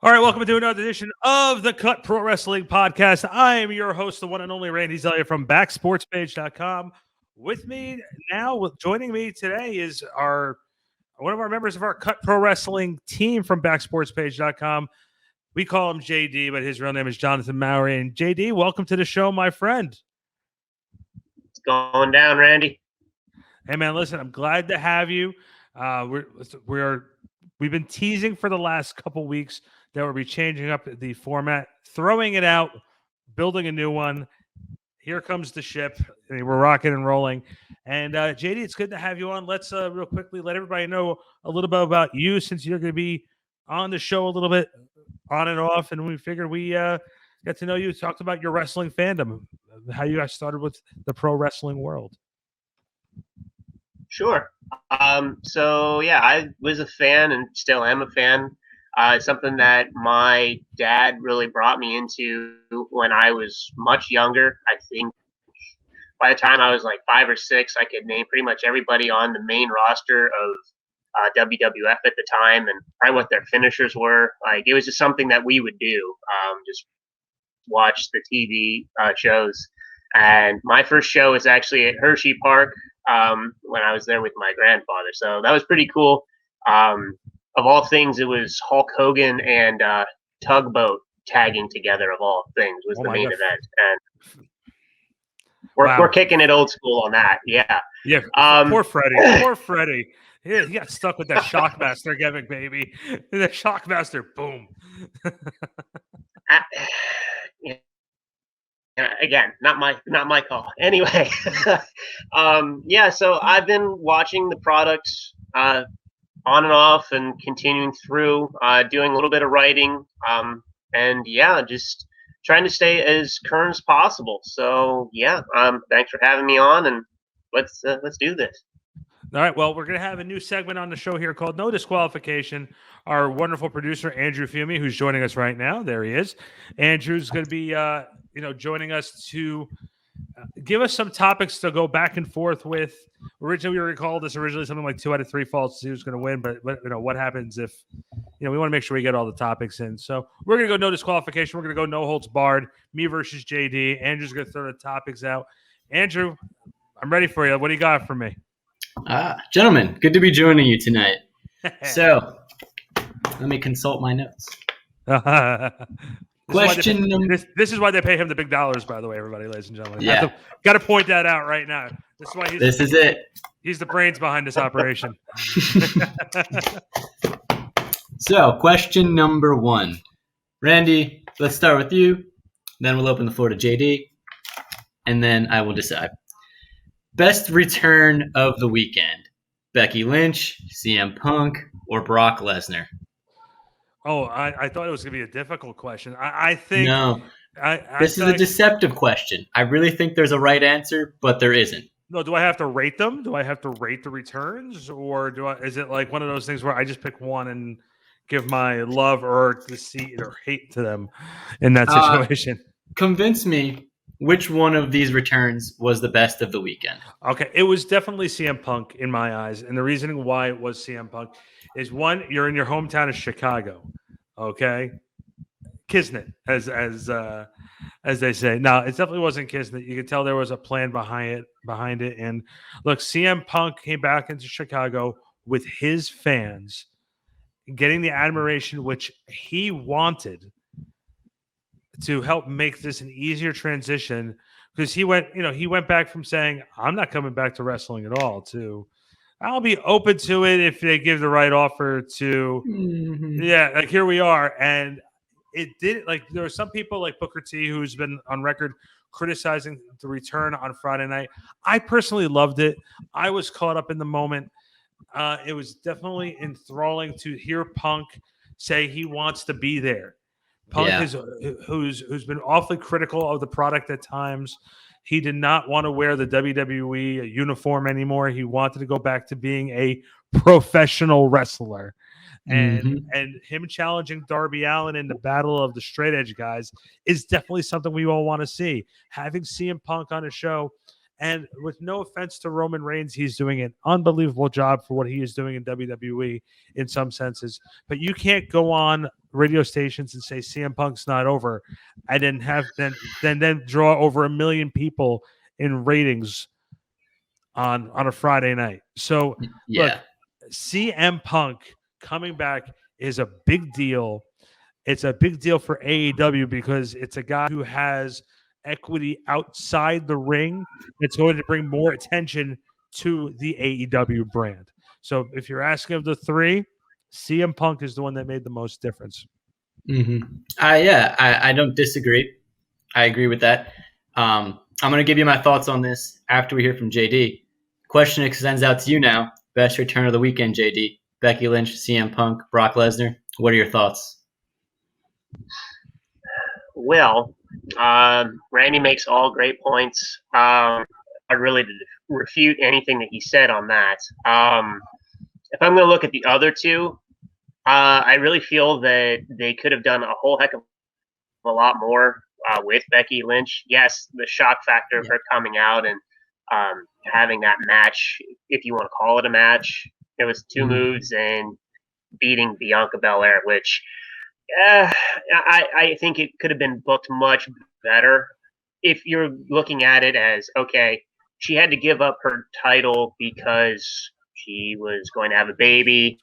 All right, welcome to another edition of the Cut Pro Wrestling Podcast. I am your host, the one and only Randy Zelia from backsportspage.com. With me now, joining me today is one of our members of our Cut Pro Wrestling team from backsportspage.com. We call him JD, but his real name is Jonathan Mowery. And JD, welcome to the show, my friend. It's going down, Randy. Hey, man, listen, I'm glad to have you. We've been teasing for the last couple weeks that we'll be changing up the format, throwing it out, building a new one. Here comes the ship. We're rocking and rolling. And JD, it's good to have you on. Let's real quickly let everybody know a little bit about you, since you're going to be on the show a little bit on and off. And we figured we get to know you, talked about your wrestling fandom, how you guys started with the pro wrestling world. Sure. I was a fan and still am a fan. Something that my dad really brought me into when I was much younger. I think by the time I was like 5 or 6, I could name pretty much everybody on the main roster of WWF at the time and probably what their finishers were. Like, it was just something that we would do, just watch the TV shows. And my first show was actually at Hershey Park when I was there with my grandfather. So that was pretty cool. Of all things, it was Hulk Hogan and Tugboat tagging together, of all things, was the main event. And we're kicking it old school on that. Yeah. Yeah. Poor Freddie. Poor Freddie. He got stuck with that Shockmaster gimmick, baby. The Shockmaster, boom. Again, not my call. Anyway, so I've been watching the products on and off and continuing through, doing a little bit of writing, just trying to stay as current as possible. So thanks for having me on, and let's do this. All right, well, we're going to have a new segment on the show here called No Disqualification. Our wonderful producer, Andrew Fiume, who's joining us right now. There he is. Andrew's going to be joining us to give us some topics to go back and forth with. Originally, we recalled this something like 2 out of 3 faults. He was going to win, but what happens if we want to make sure we get all the topics in. So we're going to go no disqualification. We're going to go no holds barred. Me versus JD. Andrew's going to throw the topics out. Andrew, I'm ready for you. What do you got for me? Gentlemen, good to be joining you tonight. So let me consult my notes. This is why they pay him the big dollars, by the way, everybody, ladies and gentlemen. Yeah. Got to point that out right now. This is it. He's the brains behind this operation. So, question number 1. Randy, let's start with you. Then we'll open the floor to JD. And then I will decide. Best return of the weekend. Becky Lynch, CM Punk, or Brock Lesnar? Oh, I thought it was going to be a difficult question. I think... No. This is a deceptive question. I really think there's a right answer, but there isn't. No, do I have to rate them? Do I have to rate the returns? Or is it like one of those things where I just pick one and give my love or deceit or hate to them in that situation? Convince me which one of these returns was the best of the weekend. Okay, it was definitely CM Punk in my eyes. And the reasoning why it was CM Punk is, one, you're in your hometown of Chicago, okay? Kismet, as they say. No, it definitely wasn't Kismet. You could tell there was a plan behind it. And look, CM Punk came back into Chicago with his fans, getting the admiration which he wanted to help make this an easier transition, because he went back from saying, I'm not coming back to wrestling at all, to I'll be open to it if they give the right offer to, like here we are. And it did, like, there were some people like Booker T, who's been on record criticizing the return on Friday night. I personally loved it. I was caught up in the moment. It was definitely enthralling to hear Punk say he wants to be there. Punk who's been awfully critical of the product at times. He did not want to wear the WWE uniform anymore. He wanted to go back to being a professional wrestler. And him challenging Darby Allin in the battle of the straight edge guys is definitely something we all want to see. Having CM Punk on a show And with no offense to Roman Reigns, he's doing an unbelievable job for what he is doing in WWE in some senses. But you can't go on radio stations and say CM Punk's not over, and then have then draw over 1 million people in ratings on a Friday night. So look, Yeah. CM Punk coming back is a big deal. It's a big deal for AEW because it's a guy who has equity outside the ring. It's going to bring more attention to the AEW brand. So if you're asking of the three, CM Punk is the one that made the most difference. Mm-hmm. I don't disagree. I agree with that. I'm going to give you my thoughts on this after we hear from JD. Question extends out to you now. Best return of the weekend, JD. Becky Lynch, CM Punk, Brock Lesnar. What are your thoughts? Well, Randy makes all great points. I really refute anything that he said on that. If I'm going to look at the other two, I really feel that they could have done a whole heck of a lot more with Becky Lynch. Yes, the shock factor of her coming out and having that match, if you want to call it a match, it was two moves and beating Bianca Belair, which I think it could have been booked much better if you're looking at it as, okay, she had to give up her title because she was going to have a baby,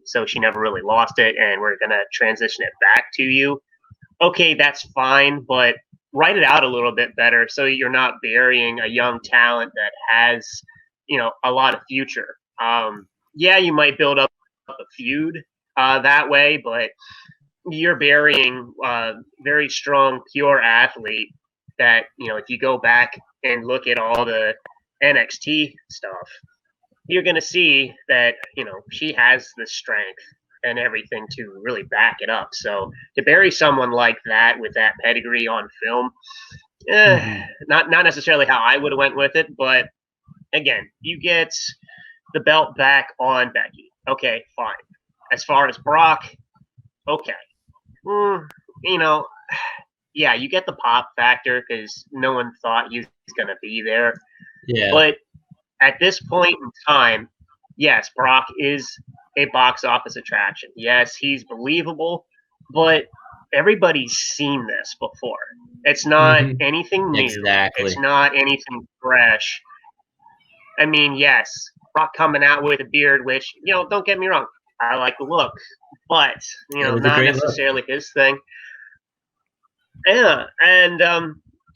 so she never really lost it, and we're going to transition it back to you. Okay, that's fine, but write it out a little bit better so you're not burying a young talent that has, a lot of future. Yeah, you might build up a feud that way, but you're burying a very strong, pure athlete that, if you go back and look at all the NXT stuff, you're going to see that, she has the strength and everything to really back it up. So to bury someone like that with that pedigree on film, not necessarily how I would have went with it, but again, you get the belt back on Becky. Okay, fine. As far as Brock, okay. Yeah, you get the pop factor because no one thought he was going to be there. Yeah. But at this point in time, yes, Brock is a box office attraction. Yes, he's believable, but everybody's seen this before. It's not anything new. Exactly. It's not anything fresh. I mean, yes, Brock coming out with a beard, which, don't get me wrong, I like the look, but, not necessarily his thing. Yeah, and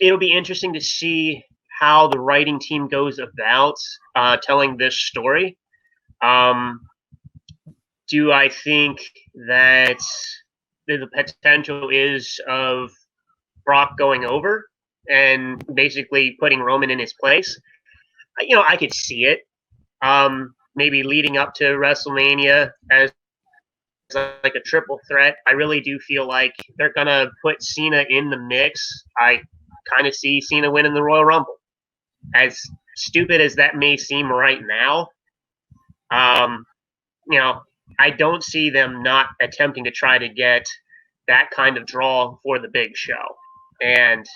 it'll be interesting to see how the writing team goes about telling this story. Do I think that the potential is of Brock going over and basically putting Roman in his place? I could see it. Maybe leading up to WrestleMania as like a triple threat. I really do feel like they're gonna put Cena in the mix. I kind of see Cena winning the Royal Rumble. As stupid as that may seem right now, I don't see them not attempting to try to get that kind of draw for the big show. And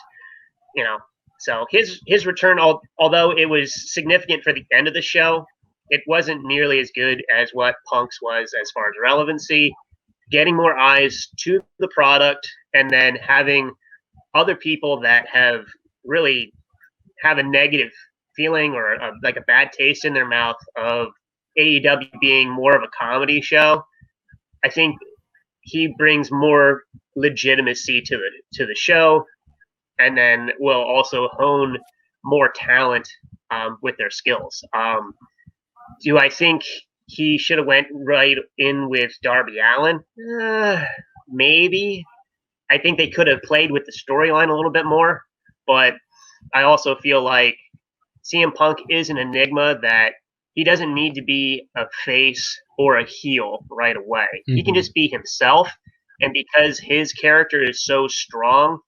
so his return, although it was significant for the end of the show, it wasn't nearly as good as what Punk's was as far as relevancy, getting more eyes to the product, and then having other people that have a negative feeling or a bad taste in their mouth of AEW being more of a comedy show. I think he brings more legitimacy to the show, and then will also hone more talent with their skills. Do I think he should have went right in with Darby Allin? Maybe. I think they could have played with the storyline a little bit more, but I also feel like CM Punk is an enigma that he doesn't need to be a face or a heel right away. He can just be himself, and because his character is so strong,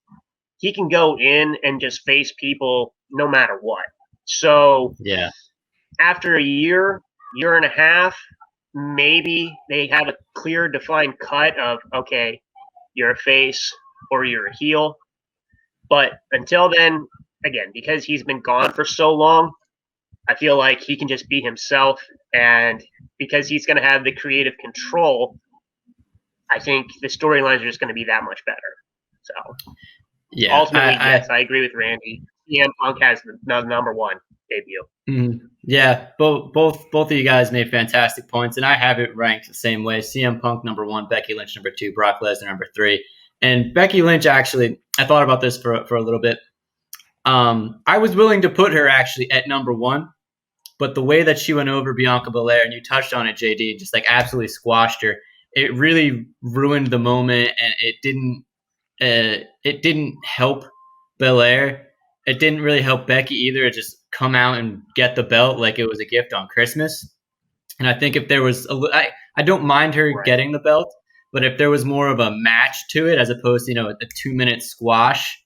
he can go in and just face people no matter what. So yeah, after a year and a half, maybe they have a clear, defined cut of, okay, you're a face or you're a heel. But until then, again, because he's been gone for so long, I feel like he can just be himself, and because he's going to have the creative control, I think the storylines are just going to be that much better. So Yeah, ultimately, yes, I agree with Randy. CM Punk has the number one debut. Yeah, both of you guys made fantastic points, and I have it ranked the same way: CM Punk number 1, Becky Lynch number 2, Brock Lesnar number 3. And Becky Lynch, actually, I thought about this for a little bit. I was willing to put her actually at number 1, but the way that she went over Bianca Belair, and you touched on it, JD, just like absolutely squashed her. It really ruined the moment, and it didn't help Belair. It didn't really help Becky either. It just come out and get the belt like it was a gift on Christmas. And I think if there was I don't mind her getting the belt, but if there was more of a match to it as opposed to, a 2-minute squash,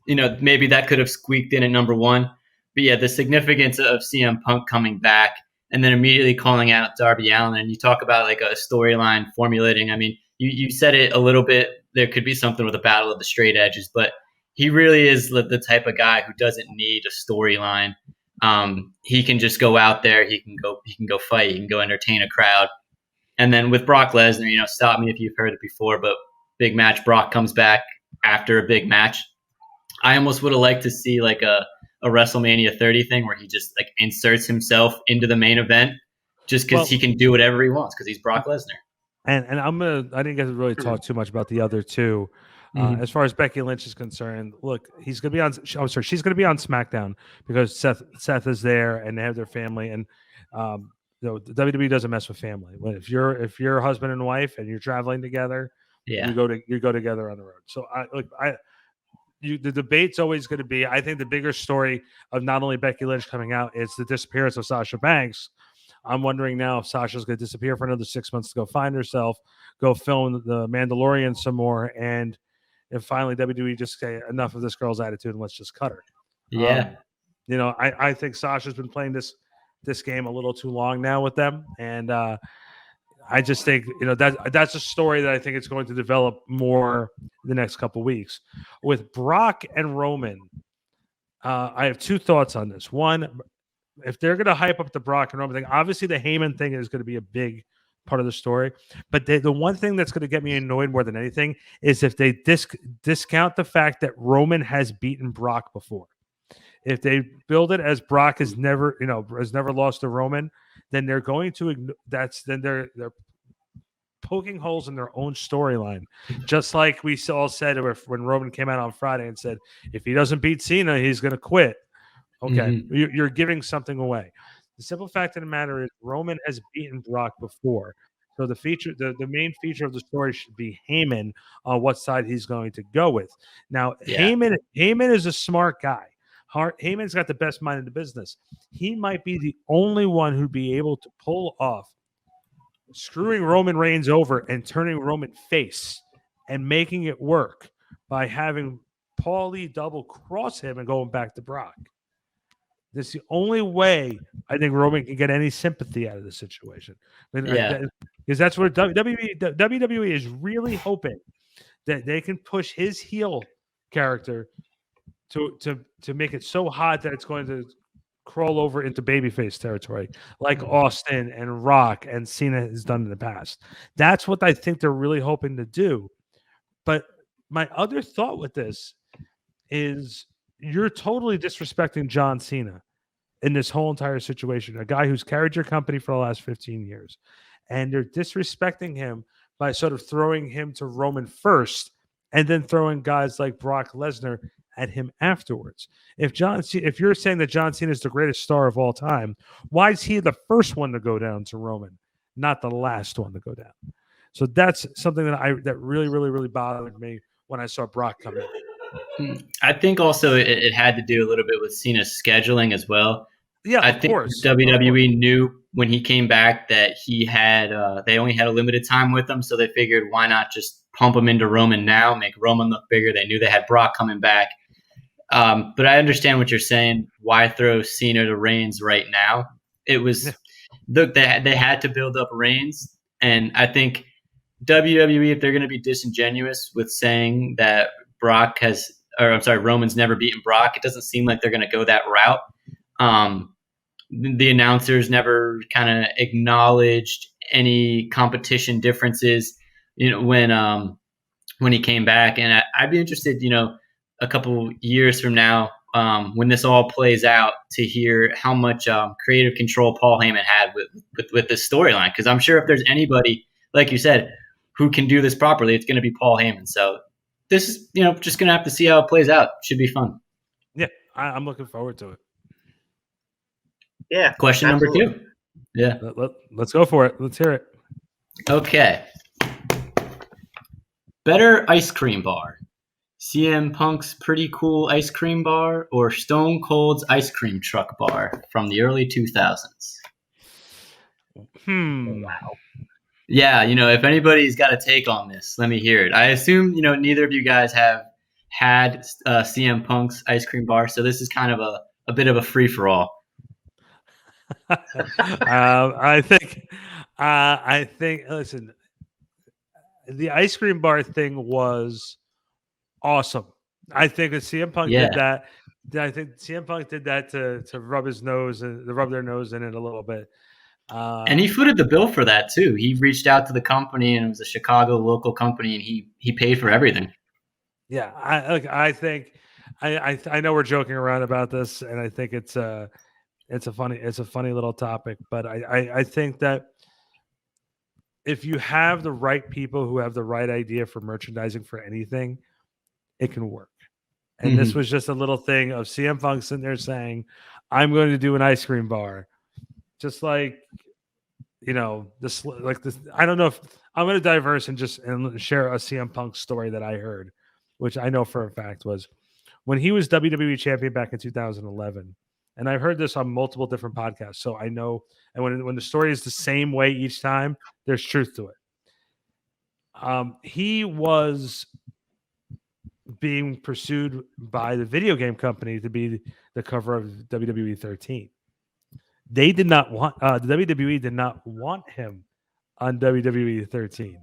maybe that could have squeaked in at number 1. But yeah, the significance of CM Punk coming back and then immediately calling out Darby Allin, and you talk about like a storyline formulating. I mean, you said it a little bit. There could be something with a battle of the straight edges, but he really is the type of guy who doesn't need a storyline. He can just go out there. He can go fight. He can go entertain a crowd. And then with Brock Lesnar, stop me if you've heard it before, but big match. Brock comes back after a big match. I almost would have liked to see like a WrestleMania 30 thing where he just like inserts himself into the main event just because he can do whatever he wants because he's Brock Lesnar. And I didn't get to really talk too much about the other two. As far as Becky Lynch is concerned, look, she's going to be on SmackDown because Seth is there and they have their family, and the WWE doesn't mess with family. But if you're husband and wife and you're traveling together, you go together on the road. So the debate's always going to be, I think the bigger story of not only Becky Lynch coming out is the disappearance of Sasha Banks. I'm wondering now if Sasha's going to disappear for another 6 months to go find herself, go film The Mandalorian some more, and if finally WWE just say enough of this girl's attitude and let's just cut her. Yeah. I think Sasha's been playing this game a little too long now with them, and I just think that's a story that I think it's going to develop more the next couple weeks. With Brock and Roman, I have two thoughts on this. One, if they're going to hype up the Brock and Roman thing, obviously the Heyman thing is going to be a big part of the story. But the one thing that's going to get me annoyed more than anything is if they discount the fact that Roman has beaten Brock before. If they build it as Brock has never lost to Roman, then they're going to they're poking holes in their own storyline. Just like we all said when Roman came out on Friday and said, if he doesn't beat Cena, he's going to quit. Okay, you're giving something away. The simple fact of the matter is Roman has beaten Brock before. So the main feature of the story should be Heyman on what side he's going to go with. Now, Heyman is a smart guy. Heyman's got the best mind in the business. He might be the only one who'd be able to pull off screwing Roman Reigns over and turning Roman face and making it work by having Paulie double cross him and going back to Brock. This is the only way I think Roman can get any sympathy out of the situation. Because that's what WWE is really hoping that they can push his heel character to make it so hot that it's going to crawl over into babyface territory, like Austin and Rock and Cena has done in the past. That's what I think they're really hoping to do. But my other thought with this is you're totally disrespecting John Cena in this whole entire situation, a guy who's carried your company for the last 15 years. And they're disrespecting him by sort of throwing him to Roman first and then throwing guys like Brock Lesnar at him afterwards. If you're saying that John Cena is the greatest star of all time, why is he the first one to go down to Roman, not the last one to go down? So that's something that really, really, really bothered me when I saw Brock come in. I think also it had to do a little bit with Cena's scheduling as well. Yeah, I think WWE knew when he came back that he had they only had a limited time with him, so they figured why not just pump him into Roman now, make Roman look bigger. They knew they had Brock coming back. But I understand what you're saying. Why throw Cena to Reigns right now? It was look, they had to build up Reigns, and I think WWE, if they're going to be disingenuous with saying that Brock has Roman's never beaten Brock. It doesn't seem like they're going to go that route. The announcers never kind of acknowledged any competition differences, when he came back. And I'd be interested, a couple years from now, when this all plays out, to hear how much creative control Paul Heyman had with this storyline. Because I'm sure if there's anybody, like you said, who can do this properly, it's going to be Paul Heyman. So this is, just going to have to see how it plays out. Should be fun. Yeah, I'm looking forward to it. Yeah. Question absolutely. number 2. Yeah. Let's go for it. Let's hear it. Okay. Better ice cream bar. CM Punk's Pretty Cool Ice Cream Bar or Stone Cold's Ice Cream Truck Bar from the early 2000s? Wow. Yeah, if anybody's got a take on this, let me hear it. I assume, neither of you guys have had CM Punk's Ice Cream Bar, so this is kind of a bit of a free-for-all. I think. Listen, the ice cream bar thing was awesome. I think that CM Punk did that. I think CM Punk did that to rub his nose and to rub their nose in it a little bit. And he footed the bill for that too. He reached out to the company, and it was a Chicago local company, and he paid for everything. Yeah, I think I know we're joking around about this, and I think it's a funny little topic, but I think that if you have the right people who have the right idea for merchandising for anything, it can work. And this was just a little thing of CM Punk sitting there saying, "I'm going to do an ice cream bar," just like this. I don't know if I'm going to diverse and share a CM Punk story that I heard, which I know for a fact was when he was WWE champion back in 2011. And I've heard this on multiple different podcasts, so I know. And when the story is the same way each time, there's truth to it. He was being pursued by the video game company to be the cover of WWE 13. They did not want the WWE did not want him on WWE 13.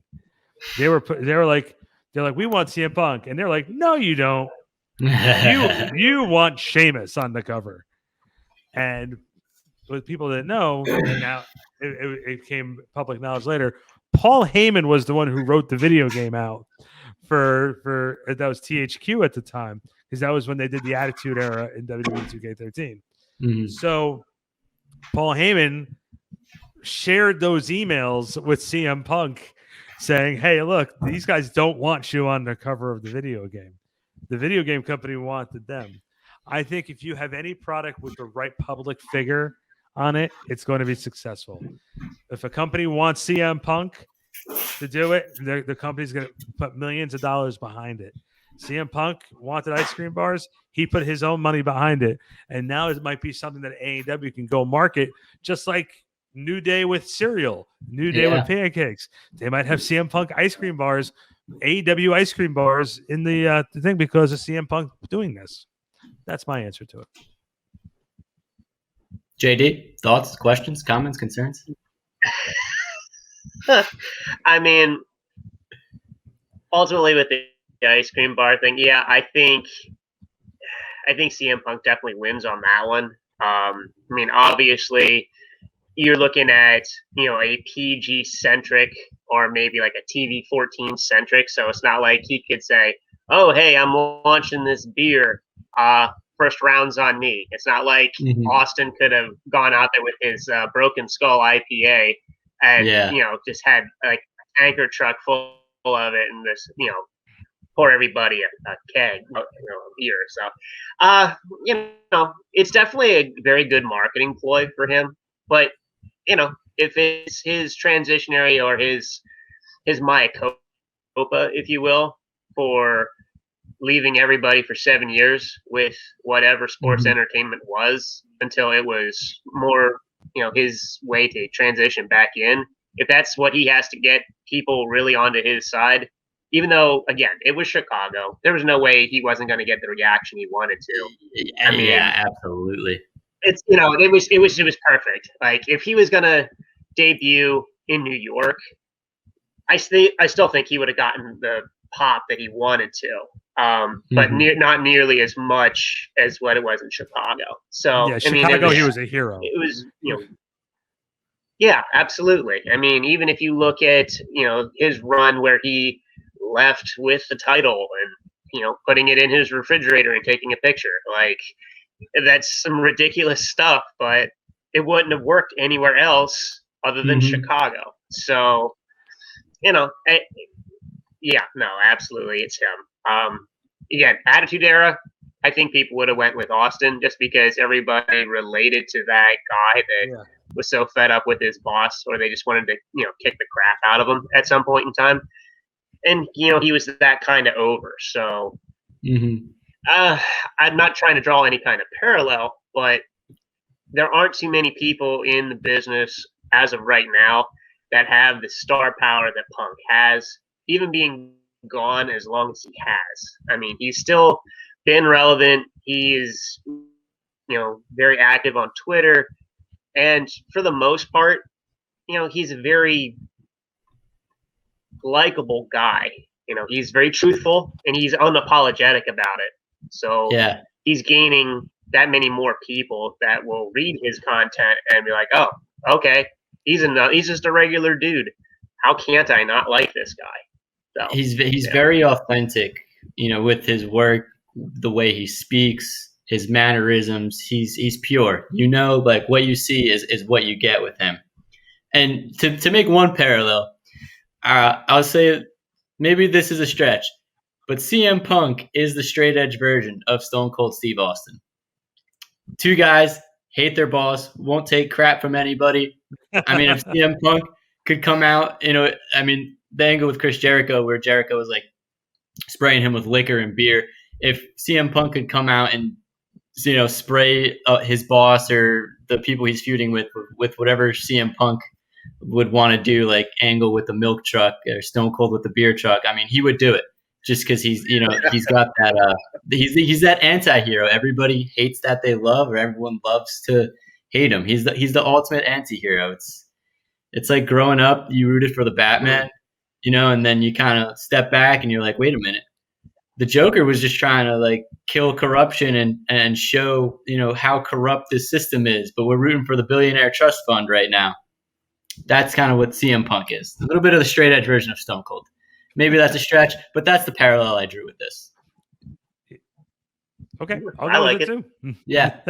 They were like, we want CM Punk, and they're like, no, you don't. You want Sheamus on the cover. And with people that know, and now it came public knowledge later, Paul Heyman was the one who wrote the video game out for that was THQ at the time, because that was when they did the Attitude Era in WWE 2K13. So Paul Heyman shared those emails with CM Punk saying, hey, look, these guys don't want you on the cover of the video game. The video game company wanted them. I think if you have any product with the right public figure on it, it's going to be successful. If a company wants CM Punk to do it, the company's going to put millions of dollars behind it. CM Punk wanted ice cream bars. He put his own money behind it. And now it might be something that AEW can go market, just like New Day with cereal, New Day with pancakes. They might have CM Punk ice cream bars, AEW ice cream bars in the thing because of CM Punk doing this. That's my answer to it. JD, thoughts, questions, comments, concerns? I mean, ultimately with the ice cream bar thing, I think CM Punk definitely wins on that one. I mean, obviously, you're looking at a PG centric or maybe like a TV 14 centric, so it's not like he could say, "Oh, hey, I'm launching this beer. First round's on me." It's not like Austin could have gone out there with his Broken Skull IPA and just had like a tanker truck full of it and this pour everybody a keg beer. So it's definitely a very good marketing ploy for him. But if it's his transitionary or his mea culpa, if you will, for leaving everybody for 7 years with whatever sports entertainment was until it was more, his way to transition back in. If that's what he has to get people really onto his side, even though, again, it was Chicago, there was no way he wasn't going to get the reaction he wanted to. I mean, absolutely. It's it was perfect. Like if he was going to debut in New York, I still think he would have gotten the pop that he wanted to, but not nearly as much as what it was in Chicago. So Yeah, I mean, Chicago, he was a hero. It was, yeah, absolutely. I mean, even if you look at his run where he left with the title and putting it in his refrigerator and taking a picture, like that's some ridiculous stuff, but it wouldn't have worked anywhere else other than Chicago. So, yeah, no, absolutely, it's him. Again, Attitude Era, I think people would have went with Austin just because everybody related to that guy that was so fed up with his boss, or they just wanted to, kick the crap out of him at some point in time. And he was that kind of over. So, I'm not trying to draw any kind of parallel, but there aren't too many people in the business as of right now that have the star power that Punk has, even being gone as long as he has. I mean, he's still been relevant. He is, very active on Twitter. And for the most part, he's a very likable guy. He's very truthful and he's unapologetic about it. So he's gaining that many more people that will read his content and be like, oh, okay, he's just a regular dude. How can't I not like this guy? So, he's very authentic, with his work, the way he speaks, his mannerisms. He's pure. Like what you see is what you get with him. And to make one parallel, I'll say maybe this is a stretch, but CM Punk is the straight edge version of Stone Cold Steve Austin. Two guys hate their boss, won't take crap from anybody. I mean, if CM Punk could come out, the angle with Chris Jericho where Jericho was like spraying him with liquor and beer. If CM Punk could come out and spray his boss or the people he's feuding with whatever CM Punk would want to do, like Angle with the milk truck or Stone Cold with the beer truck, I mean, he would do it just because he's got that he's that anti-hero everybody hates that they love, or everyone loves to hate him. He's the ultimate anti-hero. It's like growing up, you rooted for the Batman, and then you kind of step back and you're like, wait a minute, the Joker was just trying to like kill corruption and show how corrupt this system is, but we're rooting for the billionaire trust fund right now. That's kind of what CM Punk is. A little bit of the straight edge version of Stone Cold. Maybe that's a stretch, but that's the parallel I drew with this. Okay, I like it too. Yeah.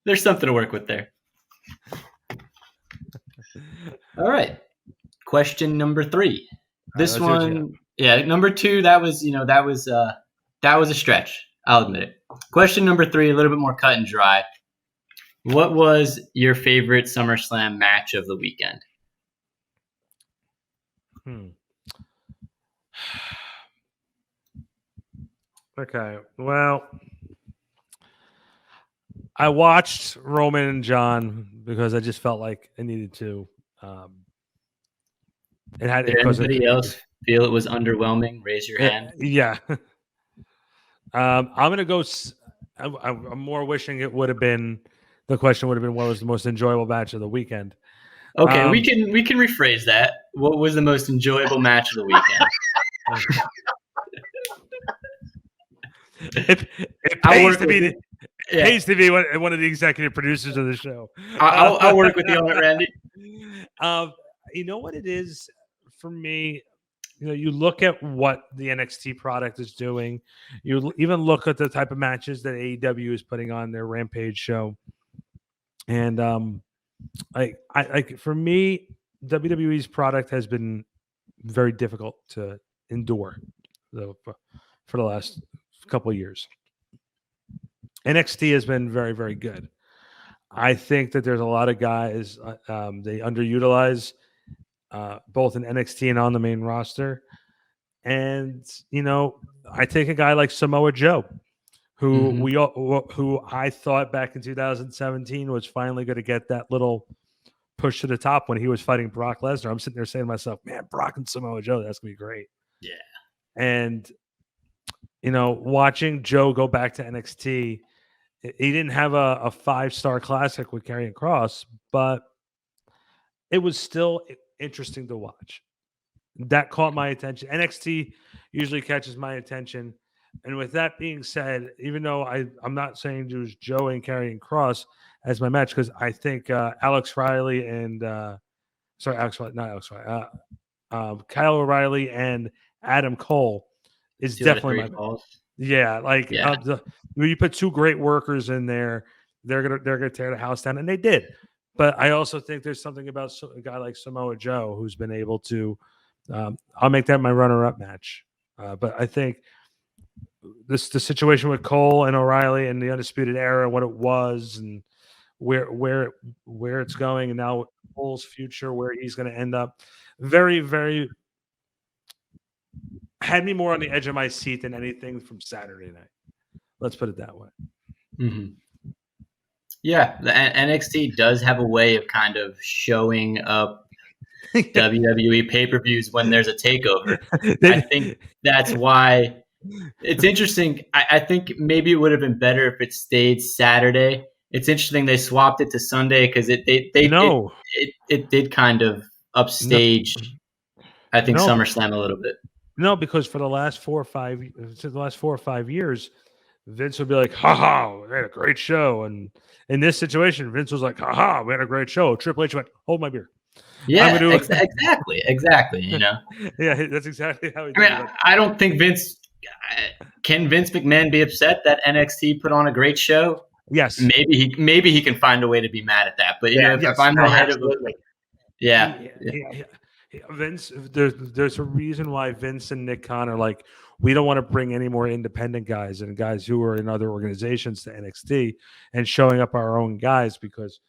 There's something to work with there. All right. Question number 3. This one, number 2, that was a stretch. I'll admit it. Question number 3, a little bit more cut and dry. What was your favorite SummerSlam match of the weekend? Okay. Well, I watched Roman and John because I just felt like I needed to. Did anybody else feel it was underwhelming? Raise your hand. Yeah. I'm gonna go. I'm more wishing it would have been. The question would have been, what was the most enjoyable match of the weekend? Okay, we can rephrase that. What was the most enjoyable match of the weekend? It pays to be one of the executive producers of the show. I'll work with you on it, Randy. You know what it is for me? You look at what the NXT product is doing. You even look at the type of matches that AEW is putting on their Rampage show. And for me, WWE's product has been very difficult to endure for the last couple of years. NXT has been very, very good. I think that there's a lot of guys they underutilize both in NXT and on the main roster. And I take a guy like Samoa Joe, who I thought back in 2017 was finally going to get that little push to the top when he was fighting Brock Lesnar. I'm sitting there saying to myself, man, Brock and Samoa Joe, that's going to be great. Yeah. And, watching Joe go back to NXT, he didn't have a 5-star classic with Karrion Kross, but it was still interesting to watch. that caught my attention. NXT usually catches my attention. And with that being said, even though I'm not saying to use Joe and Karrion Cross as my match, because I think Alex Riley and Kyle O'Reilly and Adam Cole is 2 out of definitely 3 my falls. yeah. Like Yeah. when you put two great workers in there, they're gonna tear the house down, and they did. But I also think there's something about a guy like Samoa Joe who's been able to. I'll make that my runner-up match. But I think the situation with Cole and O'Reilly and the Undisputed Era, what it was, and where it's going, and now Cole's future, where he's going to end up, very, very had me more on the edge of my seat than anything from Saturday night. Let's put it that way. Mm-hmm. Yeah, the NXT does have a way of kind of showing up WWE pay-per-views when there's a takeover. I think that's why it's interesting. I think maybe it would have been better if it stayed Saturday. It's interesting they swapped it to Sunday because it did kind of upstage. I think SummerSlam a little bit. No, because for the last 4 or 5 years, Vince would be like, "Ha ha, we had a great show," and in this situation, Vince was like, "Ha ha, we had a great show." Triple H went, "Hold my beer." Yeah, exactly. You know. Yeah, that's exactly how he did it. I don't think Vince. Can Vince McMahon be upset that NXT put on a great show? Yes. Maybe he can find a way to be mad at that. But you know, if I'm the head of Vince, there's a reason why Vince and Nick Khan are like, we don't want to bring any more independent guys and guys who are in other organizations to NXT and showing up our own guys, because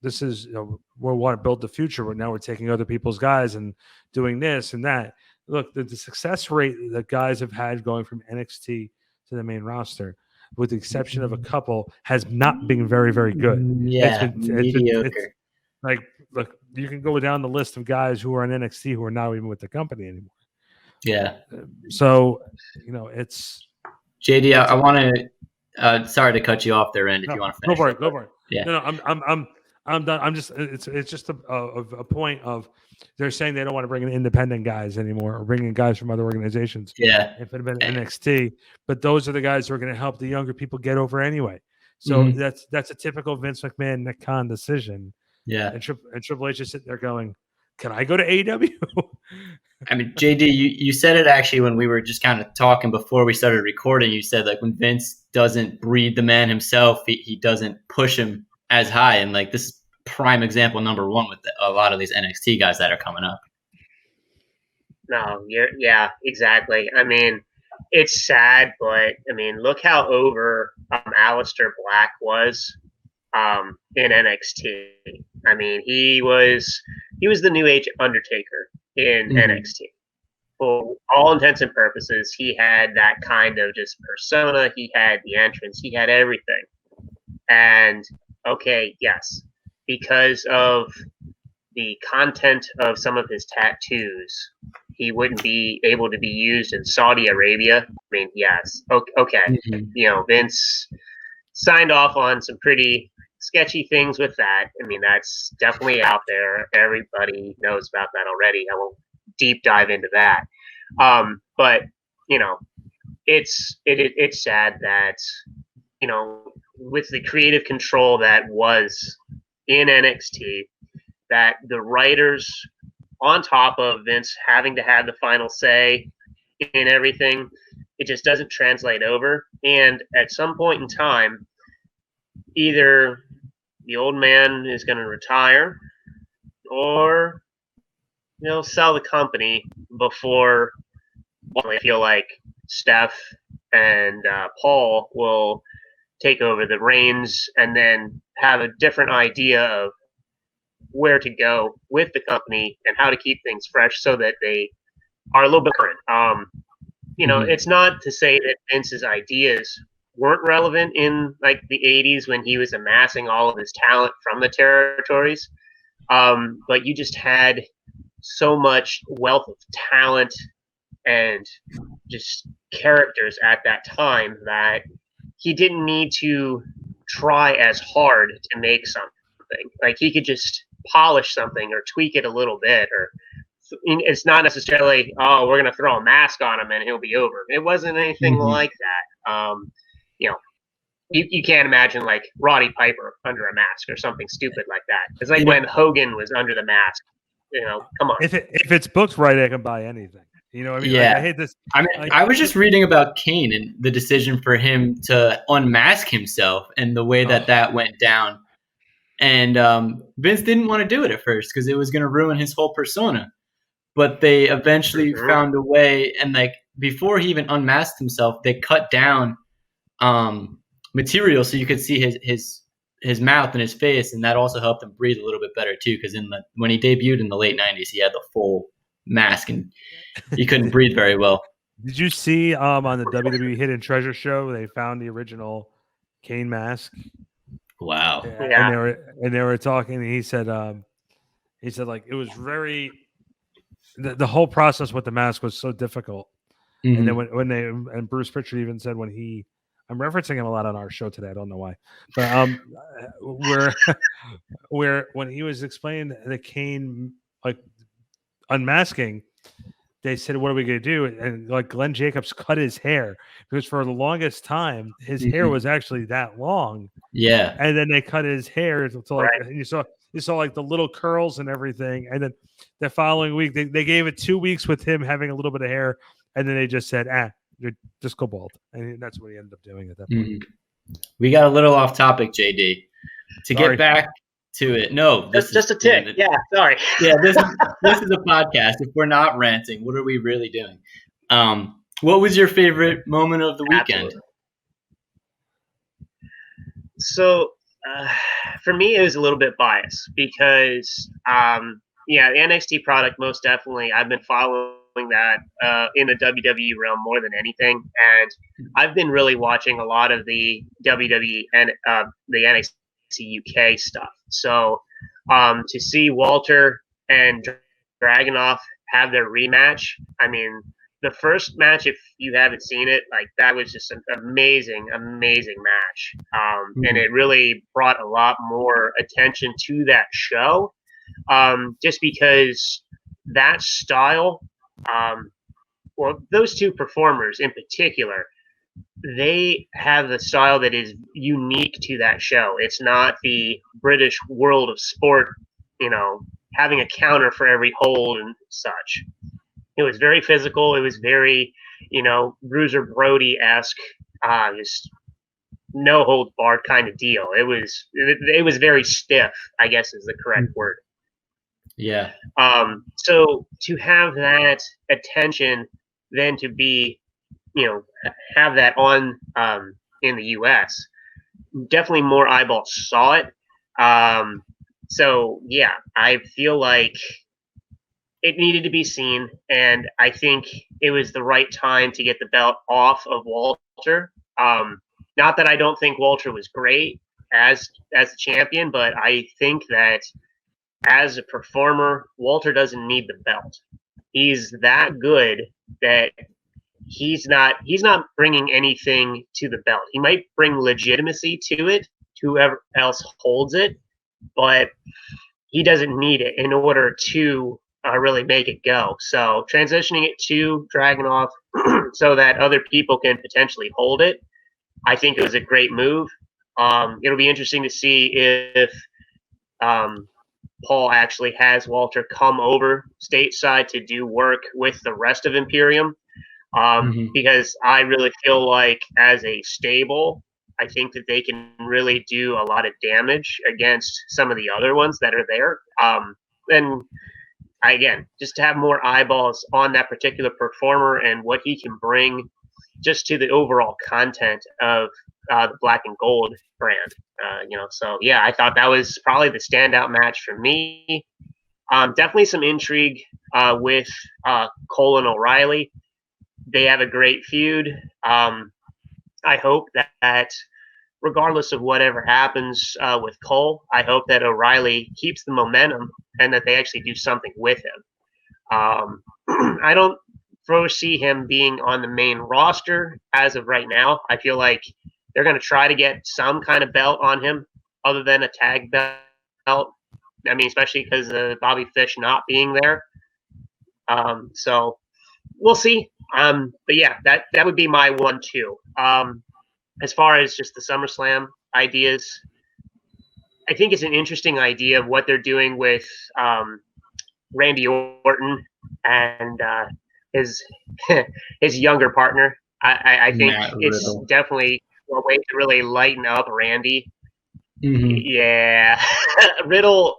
this is we want to build the future, but now we're taking other people's guys and doing this and that. Look, the success rate that guys have had going from NXT to the main roster, with the exception of a couple, has not been very, very good. Yeah, mediocre. Like, look, you can go down the list of guys who are in NXT who are not even with the company anymore. Yeah. So, it's JD. I want to. Sorry to cut you off there, Randy. If you want to finish, go for it. Yeah. No, I'm done. I'm just. It's just a point of they're saying they don't want to bring in independent guys anymore, or bring in guys from other organizations. Yeah. If it had been NXT, but those are the guys who are going to help the younger people get over anyway. So that's a typical Vince McMahon, Nick Khan decision. Yeah. And Triple H is sitting there going, "Can I go to AEW?" I mean, JD, you said it actually when we were just kind of talking before we started recording. You said like when Vince doesn't breed the man himself, he doesn't push him as high. And like this is prime example number one with a lot of these NXT guys that are coming up. No, yeah, exactly. I mean, it's sad, but I mean, look how over Aleister Black was in NXT. I mean, he was the New Age Undertaker in NXT. For all intents and purposes, he had that kind of just persona. He had the entrance. He had everything. And okay, yes, because of the content of some of his tattoos, he wouldn't be able to be used in Saudi Arabia. I mean, yes, okay. Vince signed off on some pretty sketchy things with that. I mean, that's definitely out there. Everybody knows about that already. I won't deep dive into that. But it's sad that with the creative control that was in NXT, that the writers, on top of Vince having to have the final say in everything, it just doesn't translate over. And at some point in time, either the old man is going to retire, or sell the company before I feel like Steph and Paul will take over the reins and then have a different idea of where to go with the company and how to keep things fresh so that they are a little bit current. It's not to say that Vince's ideas weren't relevant in like the 80s when he was amassing all of his talent from the territories. But you just had so much wealth of talent and just characters at that time that he didn't need to try as hard to make something. Like he could just polish something or tweak it a little bit or it's not necessarily, oh, we're going to throw a mask on him and he'll be over. It wasn't anything like that. You know, you can't imagine like Roddy Piper under a mask or something stupid like that. It's like when Hogan was under the mask. You know, come on. If it's booked right, I can buy anything. You know what I mean? Yeah. Like, I hate this. I mean, I was just reading about Kane and the decision for him to unmask himself and the way that went down. And Vince didn't want to do it at first because it was going to ruin his whole persona. But they eventually found a way. And like before he even unmasked himself, they cut down material so you could see his mouth and his face, and that also helped him breathe a little bit better too. Because when he debuted in the late '90s, he had the full mask and he couldn't breathe very well. Did you see on the WWE Hidden Treasure show they found the original Kane mask? Wow. Yeah. And they were talking. And he said like it was very the whole process with the mask was so difficult. And then when Bruce Pritchard even said I'm referencing him a lot on our show today. I don't know why, but where when he was explaining the Kane like unmasking, they said, "What are we going to do?" And like Glenn Jacobs cut his hair because for the longest time his hair was actually that long. Yeah, and then they cut his hair to like you saw like the little curls and everything. And then the following week they gave it 2 weeks with him having a little bit of hair, and then they just said, you're just go bald. And that's what he ended up doing at that point. We got a little off topic, JD. Get back to it. No, this just a tick. Yeah, sorry. Yeah, this is a podcast. If we're not ranting, what are we really doing? What was your favorite moment of the weekend? Absolutely. So, for me, it was a little bit biased because, the NXT product, most definitely, I've been following that in the WWE realm more than anything. And I've been really watching a lot of the WWE and the NXT UK stuff. So to see Walter and Dragunov have their rematch, I mean, the first match, if you haven't seen it, like that was just an amazing, amazing match. And it really brought a lot more attention to that show. Just because that style, those two performers in particular, they have the style that is unique to that show. It's not the British world of sport, having a counter for every hold and such. It was very physical. It was very, Bruiser Brody-esque, just no holds barred kind of deal. It was very stiff, I guess is the correct word. Yeah. So to have that attention, then to be, have that on in the U.S., definitely more eyeballs saw it. So yeah, I feel like it needed to be seen, and I think it was the right time to get the belt off of Walter. Not that I don't think Walter was great as the champion, but I think that as a performer, Walter doesn't need the belt. He's that good that he's not bringing anything to the belt. He might bring legitimacy to it, to whoever else holds it, but he doesn't need it in order to really make it go. So transitioning it to Dragunov so that other people can potentially hold it, I think it was a great move. It'll be interesting to see if Paul actually has Walter come over stateside to do work with the rest of Imperium, because I really feel like as a stable, I think that they can really do a lot of damage against some of the other ones that are there. And again, just to have more eyeballs on that particular performer and what he can bring just to the overall content of the Black and Gold brand. So yeah, I thought that was probably the standout match for me. Definitely some intrigue with Cole and O'Reilly. They have a great feud. I hope that regardless of whatever happens with Cole, I hope that O'Reilly keeps the momentum and that they actually do something with him. I don't foresee him being on the main roster as of right now. I feel like they're going to try to get some kind of belt on him other than a tag belt. I mean, especially because of Bobby Fish not being there. So we'll see. But yeah, that would be my 1-2. As far as just the SummerSlam ideas, I think it's an interesting idea of what they're doing with Randy Orton and his his younger partner. I think Matt it's Riddle. definitely a way to really lighten up Randy. Mhm. Yeah, Riddle's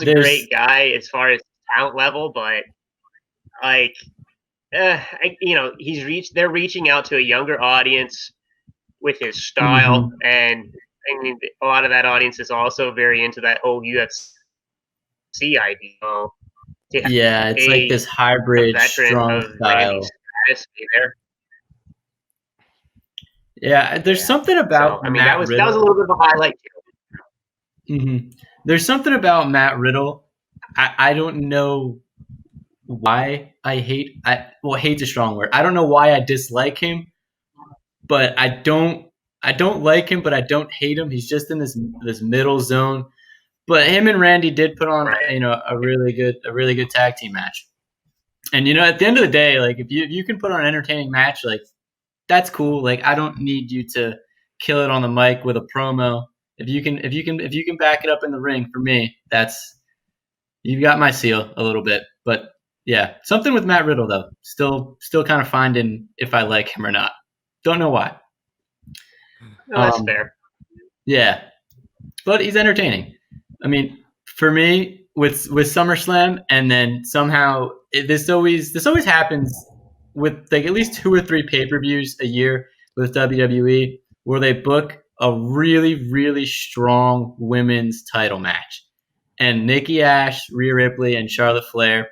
a There's great guy as far as talent level, but like, they're reaching out to a younger audience with his style, mhm. and I mean, a lot of that audience is also very into that whole UFC idea. So, to have Yeah, it's like a this hybrid veteran strong of Randy's style. status be there. Yeah, there's Yeah. something So about I mean, that Matt was a Riddle. little bit of a highlight too. There's something about Matt Riddle. I don't know why I hate. Hate's a strong word. I don't know why I dislike him, but I don't like him, but I don't hate him. He's just in this middle zone. But him and Randy did put on Right. a really good tag team match. And at the end of the day, like if you can put on an entertaining match, like that's cool. Like I don't need you to kill it on the mic with a promo. If you can back it up in the ring for me, that's you got my seal a little bit. But yeah, something with Matt Riddle though. Still kind of finding if I like him or not. Don't know why. No, that's fair. Yeah, but he's entertaining. I mean, for me, with SummerSlam, and then somehow this always happens with like at least 2 or 3 pay-per-views a year with WWE, where they book a really really strong women's title match, and Nikki Ash, Rhea Ripley, and Charlotte Flair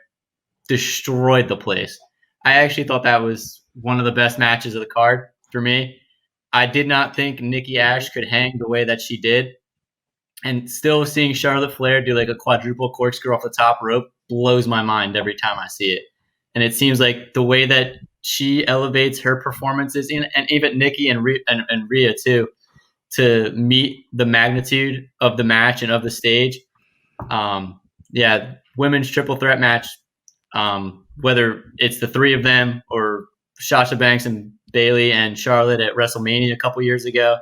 destroyed the place. I actually thought that was one of the best matches of the card for me. I did not think Nikki Ash could hang the way that she did. And still seeing Charlotte Flair do like a quadruple corkscrew off the top rope blows my mind every time I see it. And it seems like the way that she elevates her performances, and even Nikki and Rhea too, to meet the magnitude of the match and of the stage. Yeah, women's triple threat match, whether it's the 3 of them or Sasha Banks and Bayley and Charlotte at WrestleMania a couple years ago.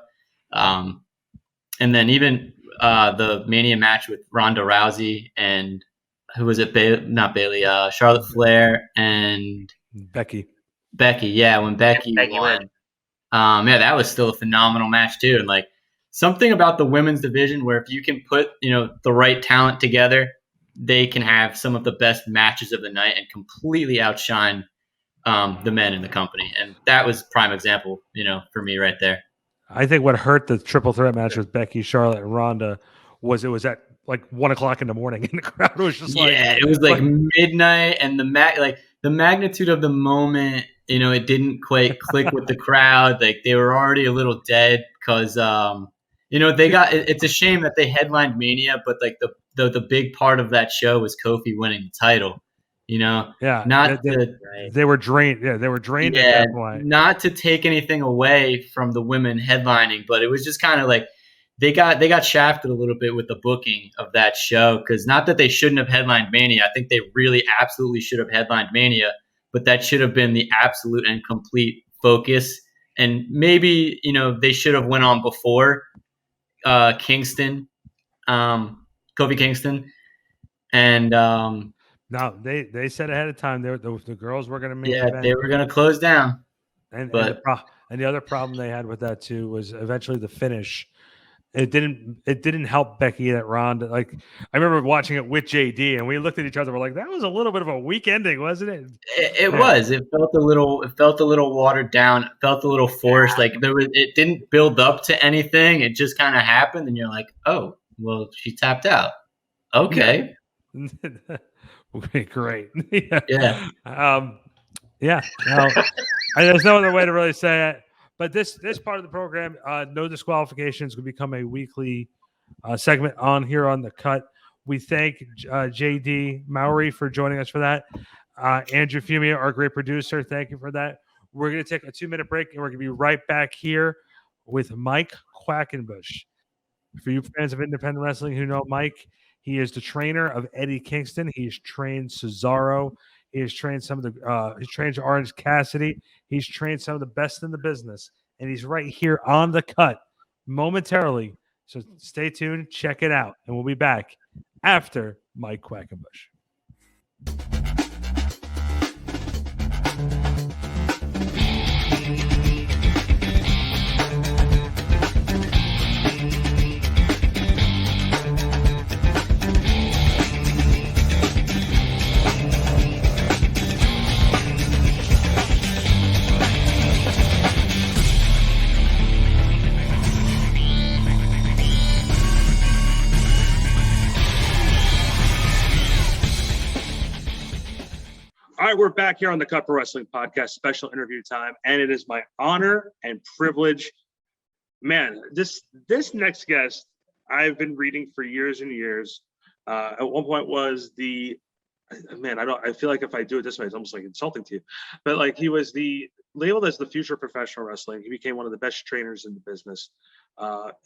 And then even the Mania match with Ronda Rousey and who was it? Not Bayley. Charlotte Flair and Becky. Yeah, when Becky won. Lynch. Yeah, that was still a phenomenal match too. And like something about the women's division where if you can put the right talent together, they can have some of the best matches of the night and completely outshine the men in the company. And that was prime example, for me right there. I think what hurt the triple threat match with Becky, Charlotte, and Ronda was it was at like 1:00 in the morning, and the crowd was just it was like midnight, and the magnitude of the moment, it didn't quite click with the crowd. Like they were already a little dead because they got. It's a shame that they headlined Mania, but like the big part of that show was Kofi winning the title. Yeah, they were drained. Yeah, they were drained at that point. Not to take anything away from the women headlining, but it was just kind of like they got shafted a little bit with the booking of that show, because not that they shouldn't have headlined Mania. I think they really absolutely should have headlined Mania, but that should have been the absolute and complete focus. And maybe they should have went on before Kingston, Kofi Kingston, and no, they said ahead of time the girls were going to main event. They were going to close down. And the other problem they had with that too was eventually the finish. It didn't help Becky at Ronda. Like I remember watching it with JD, and we looked at each other. We're like, that was a little bit of a weak ending, wasn't it? It was. It felt a little watered down. It felt a little forced. Like it didn't build up to anything. It just kind of happened, and you're like, oh, well, she tapped out. Okay. Great. Yeah. Yeah. Well, there's no other way to really say it. But this part of the program, no disqualifications, will become a weekly segment on here on The Cut. We thank JD Mowery for joining us for that. Andrew Fiume, our great producer, thank you for that. We're going to take a 2-minute break, and we're going to be right back here with Mike Quackenbush. For you fans of independent wrestling who know Mike, he is the trainer of Eddie Kingston. He's trained Cesaro. He has trained some of the. He's trained Orange Cassidy. He's trained some of the best in the business, and he's right here on the cut momentarily. So stay tuned, check it out, and we'll be back after Mike Quackenbush. All right, we're back here on the Cut Pro Wrestling Podcast, special interview time, and it is my honor and privilege. Man, this next guest I've been reading for years and years. At one point was I feel like if I do it this way, it's almost like insulting to you. But like he was labeled as the future of professional wrestling. He became one of the best trainers in the business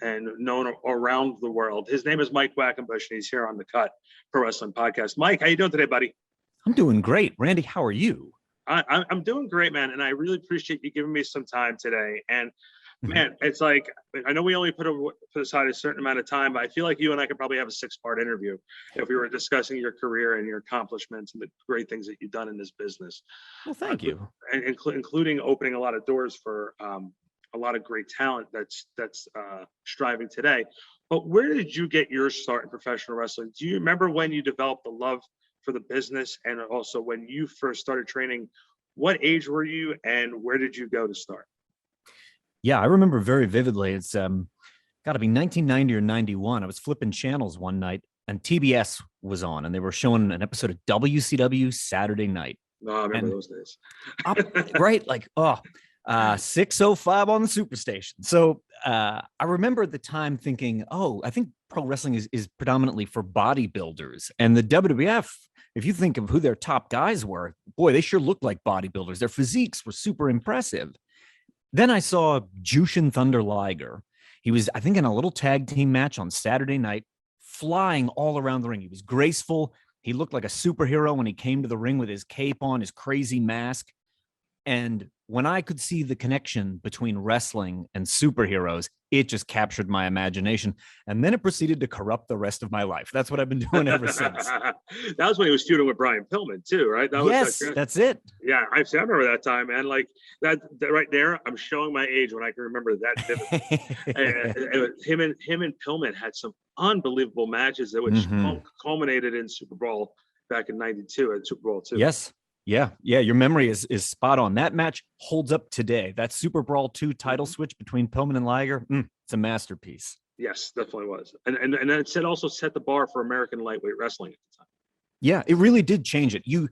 and known around the world. His name is Mike Quackenbush, and he's here on the Cut Pro Wrestling Podcast. Mike, how you doing today, buddy? I'm doing great. Randy, how are you? I'm doing great, man. And I really appreciate you giving me some time today. And man, it's like, I know we only put aside a certain amount of time, but I feel like you and I could probably have a 6-part interview if we were discussing your career and your accomplishments and the great things that you've done in this business. Well, thank you. And including opening a lot of doors for a lot of great talent that's striving today. But where did you get your start in professional wrestling? Do you remember when you developed the love for the business, and also when you first started training? What age were you, and where did you go to start? Yeah, I remember very vividly. It's got to be 1990 or 91. I was flipping channels one night, and TBS was on, and they were showing an episode of WCW Saturday Night. No, I remember those days. Right, like 6:05 on the Superstation. So I remember at the time thinking, I think pro wrestling is predominantly for bodybuilders, and the WWF. If you think of who their top guys were, boy, they sure looked like bodybuilders. Their physiques were super impressive. Then I saw Jushin Thunder Liger. He was, I think, in a little tag team match on Saturday night, flying all around the ring. He was graceful. He looked like a superhero when he came to the ring with his cape on, his crazy mask. And when I could see the connection between wrestling and superheroes, it just captured my imagination. And then it proceeded to corrupt the rest of my life. That's what I've been doing ever since. That was when he was feuding with Brian Pillman too, right? That's it. Yeah, I remember that time, man. Like that right there, I'm showing my age when I can remember that. Him and Pillman had some unbelievable matches that which culminated in Super Bowl back in '92 at Super Bowl II. Yes. Yeah. Your memory is spot on. That match holds up today. That Super Brawl 2 title switch between Pillman and Liger, it's a masterpiece. Yes, definitely was. And it also set the bar for American lightweight wrestling at the time. Yeah, it really did change it. You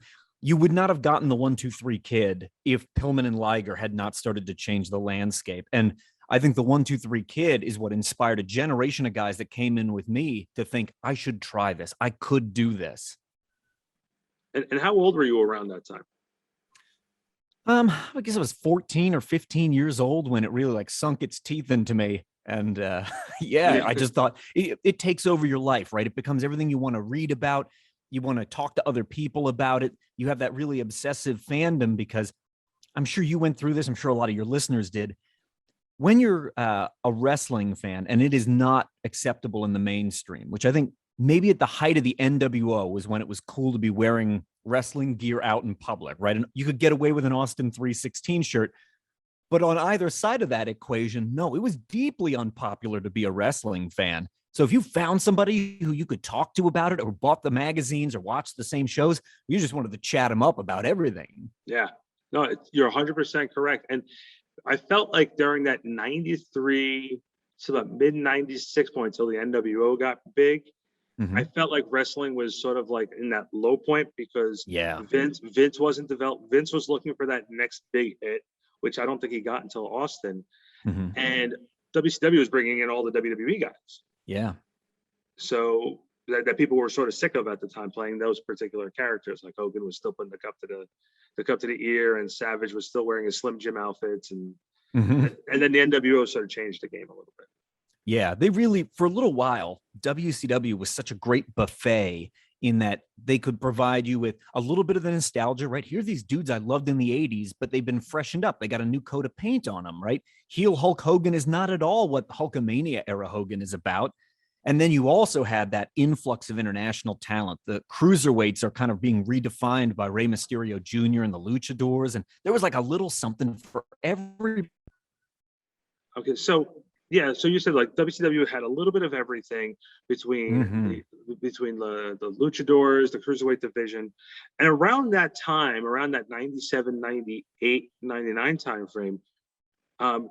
would not have gotten the 1-2-3 Kid if Pillman and Liger had not started to change the landscape. And I think the 1-2-3 Kid is what inspired a generation of guys that came in with me to think, I should try this. I could do this. And how old were you around that time? I guess I was 14 or 15 years old when it really like sunk its teeth into me. And I just thought it takes over your life, right? It becomes everything you want to read about. You want to talk to other people about it. You have that really obsessive fandom because I'm sure you went through this. I'm sure a lot of your listeners did. When you're a wrestling fan and it is not acceptable in the mainstream, which I think maybe at the height of the NWO was when it was cool to be wearing wrestling gear out in public, right? And you could get away with an Austin 316 shirt. But on either side of that equation, no, it was deeply unpopular to be a wrestling fan. So if you found somebody who you could talk to about it or bought the magazines or watched the same shows, you just wanted to chat them up about everything. Yeah, no, you're 100% correct. And I felt like during that 93 to the mid 96 point until the NWO got big, I felt like wrestling was sort of like in that low point because Vince wasn't developed. Vince was looking for that next big hit, which I don't think he got until Austin. And WCW was bringing in all the WWE guys. Yeah. So that people were sort of sick of at the time playing those particular characters. Like Hogan was still putting the cup to the ear, and Savage was still wearing his Slim Jim outfits, and then the NWO sort of changed the game a little bit. Yeah, they really, for a little while, WCW was such a great buffet in that they could provide you with a little bit of the nostalgia, right? Here are these dudes I loved in the 80s, but they've been freshened up. They got a new coat of paint on them, right? Heel Hulk Hogan is not at all what Hulkamania era Hogan is about. And then you also had that influx of international talent. The cruiserweights are kind of being redefined by Rey Mysterio Jr. and the Luchadors. And there was like a little something for every. Okay, so yeah, so you said like WCW had a little bit of everything between between the luchadors, the cruiserweight division, and around that time, around that 97, 98, 99 time frame, and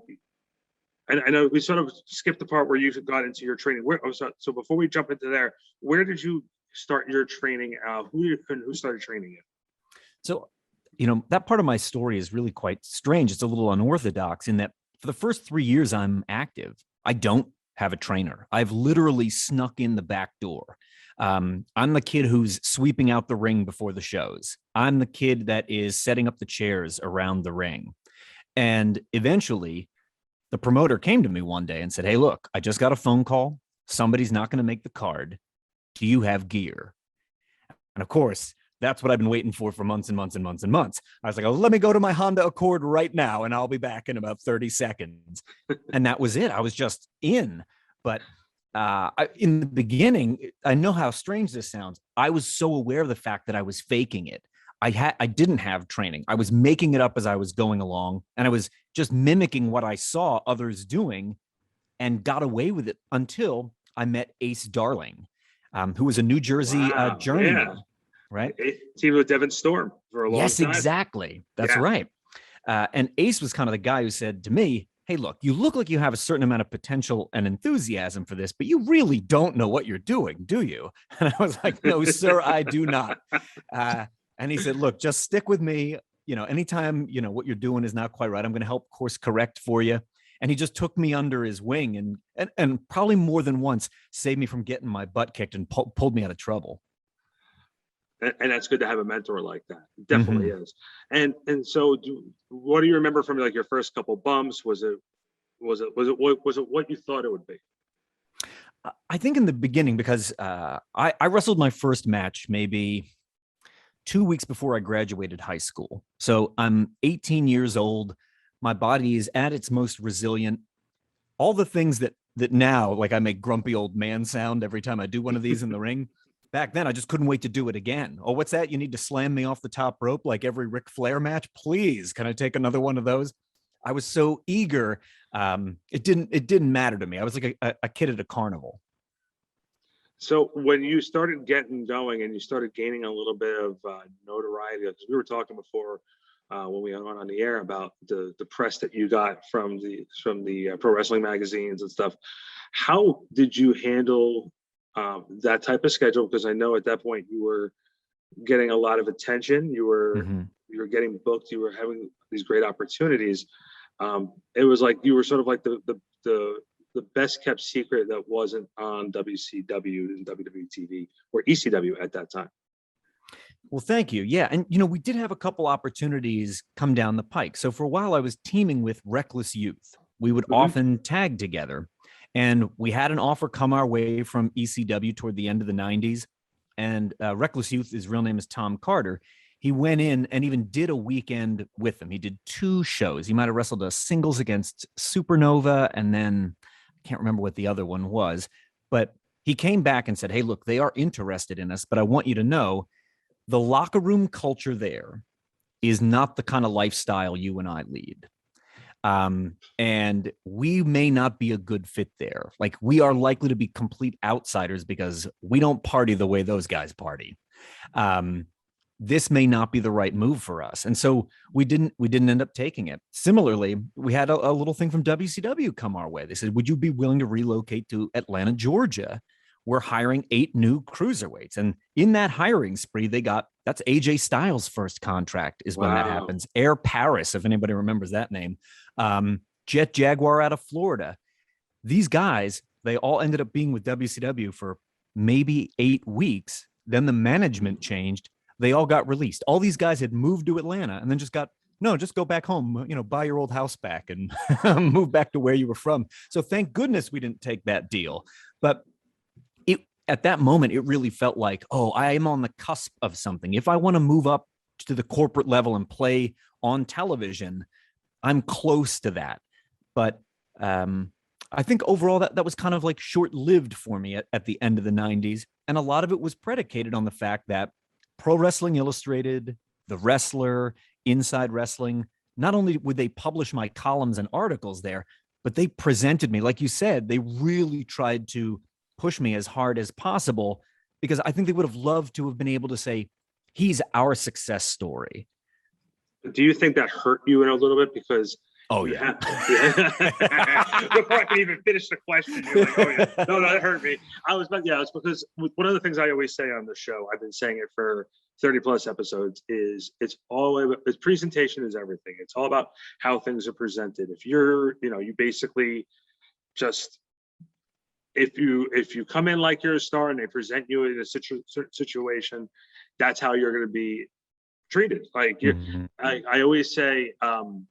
I know we sort of skipped the part where you got into your training. So before we jump into there, where did you start your training? Who started training you? So, that part of my story is really quite strange. It's a little unorthodox in that for the first 3 years I'm active, I don't have a trainer. I've literally snuck in the back door. I'm the kid who's sweeping out the ring before the shows. I'm the kid that is setting up the chairs around the ring. And eventually, the promoter came to me one day and said, "Hey, look, I just got a phone call. Somebody's not going to make the card. Do you have gear?" And of course, that's what I've been waiting for months and months and months and months. I was like, "Oh, let me go to my Honda Accord right now, and I'll be back in about 30 seconds." And that was it. I was just in. But in the beginning, I know how strange this sounds. I was so aware of the fact that I was faking it. I didn't have training. I was making it up as I was going along, and I was just mimicking what I saw others doing and got away with it until I met Ace Darling, who was a New Jersey journeyman. Yeah. Right? Team with Devin Storm for a long time. Yes, exactly. That's right. And Ace was kind of the guy who said to me, "Hey, look, you look like you have a certain amount of potential and enthusiasm for this, but you really don't know what you're doing, do you?" And I was like, "No, sir, I do not." And he said, "Look, just stick with me. Anytime, what you're doing is not quite right, I'm going to help course correct for you." And he just took me under his wing and probably more than once saved me from getting my butt kicked and pulled me out of trouble. And that's good to have a mentor like that. It definitely is. And so, what do you remember from like your first couple bumps? Was it what you thought it would be? I think in the beginning, because I wrestled my first match maybe 2 weeks before I graduated high school. So I'm 18 years old. My body is at its most resilient. All the things that now, like I make grumpy old man sound every time I do one of these in the ring. Back then, I just couldn't wait to do it again. "Oh, what's that? You need to slam me off the top rope like every Ric Flair match? Please, can I take another one of those?" I was so eager. It didn't matter to me. I was like a kid at a carnival. So when you started getting going and you started gaining a little bit of notoriety, because we were talking before when we went on the air about the press that you got from the pro wrestling magazines and stuff, how did you handle that type of schedule? Because I know at that point you were getting a lot of attention. You were getting booked. You were having these great opportunities. It was like you were sort of like the best kept secret that wasn't on WCW and WWE TV or ECW at that time. Well, thank you. Yeah. And, we did have a couple opportunities come down the pike. So for a while, I was teaming with Reckless Youth. We would often tag together. And we had an offer come our way from ECW toward the end of the 90s. And Reckless Youth, his real name is Tom Carter. He went in and even did a weekend with them. He did 2 shows. He might have wrestled a singles against Supernova, and then I can't remember what the other one was. But he came back and said, "Hey, look, they are interested in us, but I want you to know the locker room culture there is not the kind of lifestyle you and I lead. And we may not be a good fit there. Like, we are likely to be complete outsiders because we don't party the way those guys party. This may not be the right move for us." And so we didn't end up taking it. Similarly, we had a little thing from WCW come our way. They said, "Would you be willing to relocate to Atlanta, Georgia? We're hiring 8 new cruiserweights." And in that hiring spree, that's AJ Styles' first contract is when that happens. Air Paris, if anybody remembers that name. Jet Jaguar out of Florida. These guys, they all ended up being with WCW for maybe 8 weeks. Then the management changed. They all got released. All these guys had moved to Atlanta and then just go back home, buy your old house back and move back to where you were from. So thank goodness we didn't take that deal. But at that moment, it really felt like, oh, I am on the cusp of something. If I want to move up to the corporate level and play on television, I'm close to that. But I think overall that was kind of like short-lived for me at the end of the 90s. And a lot of it was predicated on the fact that Pro Wrestling Illustrated, The Wrestler, Inside Wrestling, not only would they publish my columns and articles there, but they presented me, like you said, they really tried to push me as hard as possible, because I think they would have loved to have been able to say, he's our success story. Do you think that hurt you in a little bit? Because oh yeah, before I can even finish the question, you're like, oh yeah, no, that hurt me. It's because one of the things I always say on the show, I've been saying it for 30 plus episodes, is it's presentation is everything. It's all about how things are presented. If you're, you basically just, if you come in like you're a star and they present you in a situation, that's how you're going to be treated. Like I always say, I'm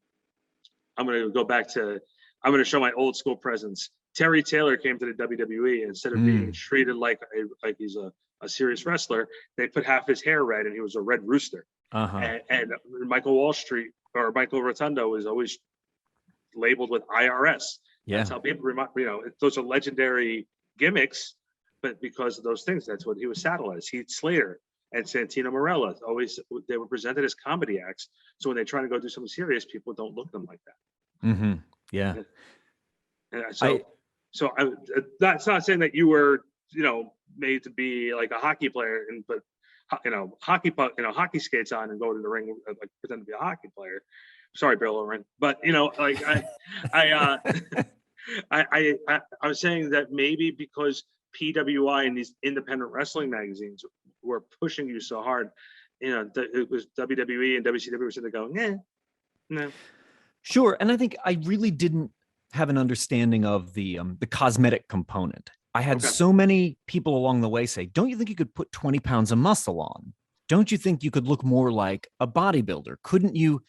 going to go back to, I'm going to show my old school presence. Terry Taylor came to the WWE, instead of being treated like he's a serious wrestler, they put half his hair red and he was a red rooster. And Michael Wall Street or Michael Rotundo was always labeled with IRS. Yeah. That's how people those are legendary gimmicks, but because of those things, that's what he was saddled as. Heath Slater and Santino Marella, always, they were presented as comedy acts. So when they try to go do something serious, people don't look at them like that. Yeah. And that's not saying that you were, made to be like a hockey player, but hockey skates on and go to the ring, like pretend to be a hockey player. Sorry, Bill Oren, but I was saying that maybe because PWI and these independent wrestling magazines were pushing you so hard, it was WWE and WCW were sitting there going, no. Sure, and I think I really didn't have an understanding of the cosmetic component. I had so many people along the way say, don't you think you could put 20 pounds of muscle on? Don't you think you could look more like a bodybuilder? Couldn't you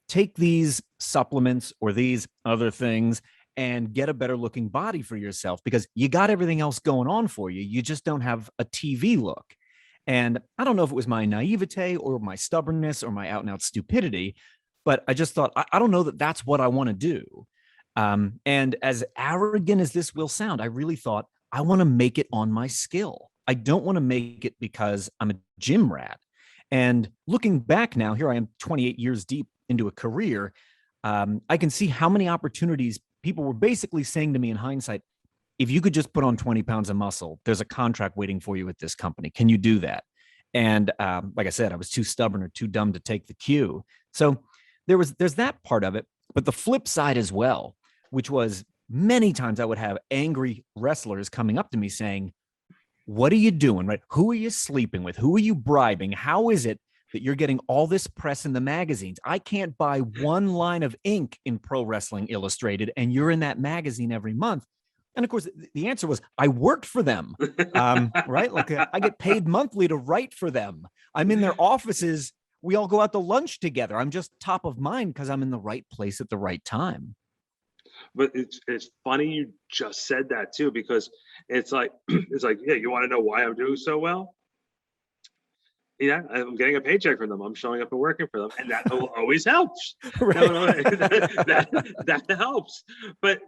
take these supplements or these other things and get a better looking body for yourself? Because you got everything else going on for you. You just don't have a TV look. And I don't know if it was my naivete or my stubbornness or my out and out stupidity, but I just thought, I don't know that that's what I want to do. And as arrogant as this will sound, I really thought, I want to make it on my skill. I don't want to make it because I'm a gym rat. And looking back now, here I am 28 years deep into a career. I can see how many opportunities people were basically saying to me in hindsight, if you could just put on 20 pounds of muscle, there's a contract waiting for you at this company. Can you do that? And like I said, I was too stubborn or too dumb to take the cue. So there's that part of it, but the flip side as well, which was many times I would have angry wrestlers coming up to me saying, what are you doing, right? Who are you sleeping with? Who are you bribing? How is it that you're getting all this press in the magazines? I can't buy one line of ink in Pro Wrestling Illustrated, and you're in that magazine every month. And of course, the answer was, I worked for them, right? Like I get paid monthly to write for them. I'm in their offices. We all go out to lunch together. I'm just top of mind because I'm in the right place at the right time. But it's funny you just said that too, because it's like, yeah, you want to know why I'm doing so well? Yeah, I'm getting a paycheck from them. I'm showing up and working for them, and that always helps. Right. That helps. But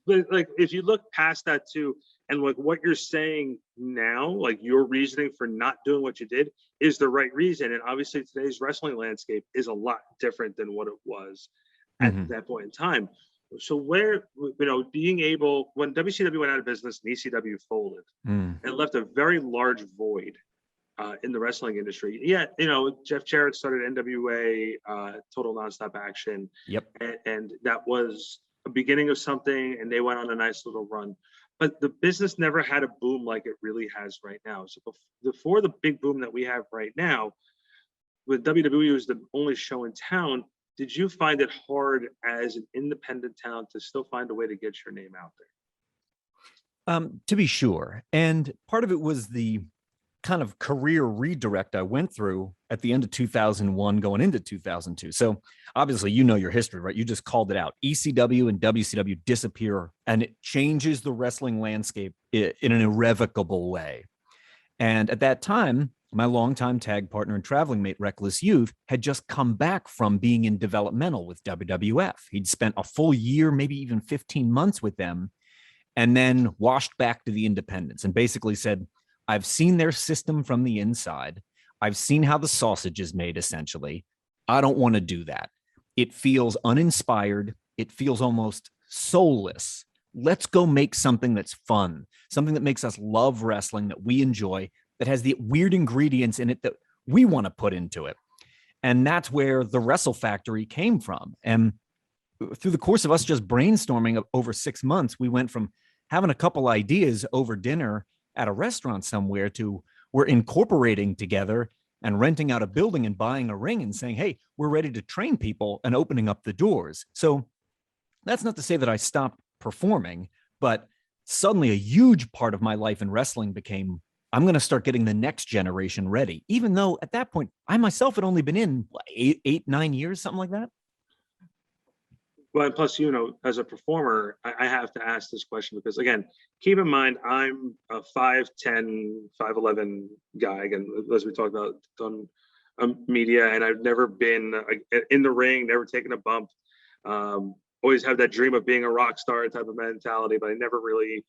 like, if you look past that too, and like what you're saying now, like your reasoning for not doing what you did is the right reason. And obviously today's wrestling landscape is a lot different than what it was at that point in time. So where, being able, when WCW went out of business and ECW folded, it left a very large void in the wrestling industry. Yeah, Jeff Jarrett started NWA, Total Nonstop Action. Yep. And that was a beginning of something, and they went on a nice little run. But the business never had a boom like it really has right now. So before the big boom that we have right now, with WWE was the only show in town, did you find it hard as an independent talent to still find a way to get your name out there? To be sure. And part of it was the kind of career redirect I went through at the end of 2001 going into 2002. So obviously, your history, right? You just called it out. ECW and WCW disappear, and it changes the wrestling landscape in an irrevocable way. And at that time, my longtime tag partner and traveling mate, Reckless Youth, had just come back from being in developmental with WWF. He'd spent a full year, maybe even 15 months with them, and then washed back to the independents and basically said, I've seen their system from the inside. I've seen how the sausage is made, essentially. I don't want to do that. It feels uninspired. It feels almost soulless. Let's go make something that's fun, something that makes us love wrestling, that we enjoy, that has the weird ingredients in it that we want to put into it. And that's where the Wrestle Factory came from. And through the course of us just brainstorming over 6 months, we went from having a couple ideas over dinner at a restaurant somewhere to we're incorporating together and renting out a building and buying a ring and saying, hey, we're ready to train people and opening up the doors. So that's not to say that I stopped performing, but suddenly a huge part of my life in wrestling became, I'm going to start getting the next generation ready, even though at that point I myself had only been in 9 years, something like that. Well, and plus, as a performer, I have to ask this question because, again, keep in mind, I'm a 5'10", 5'11" guy. Again, as we talked about, done media, and I've never been in the ring, never taken a bump. Always have that dream of being a rock star type of mentality, but I never really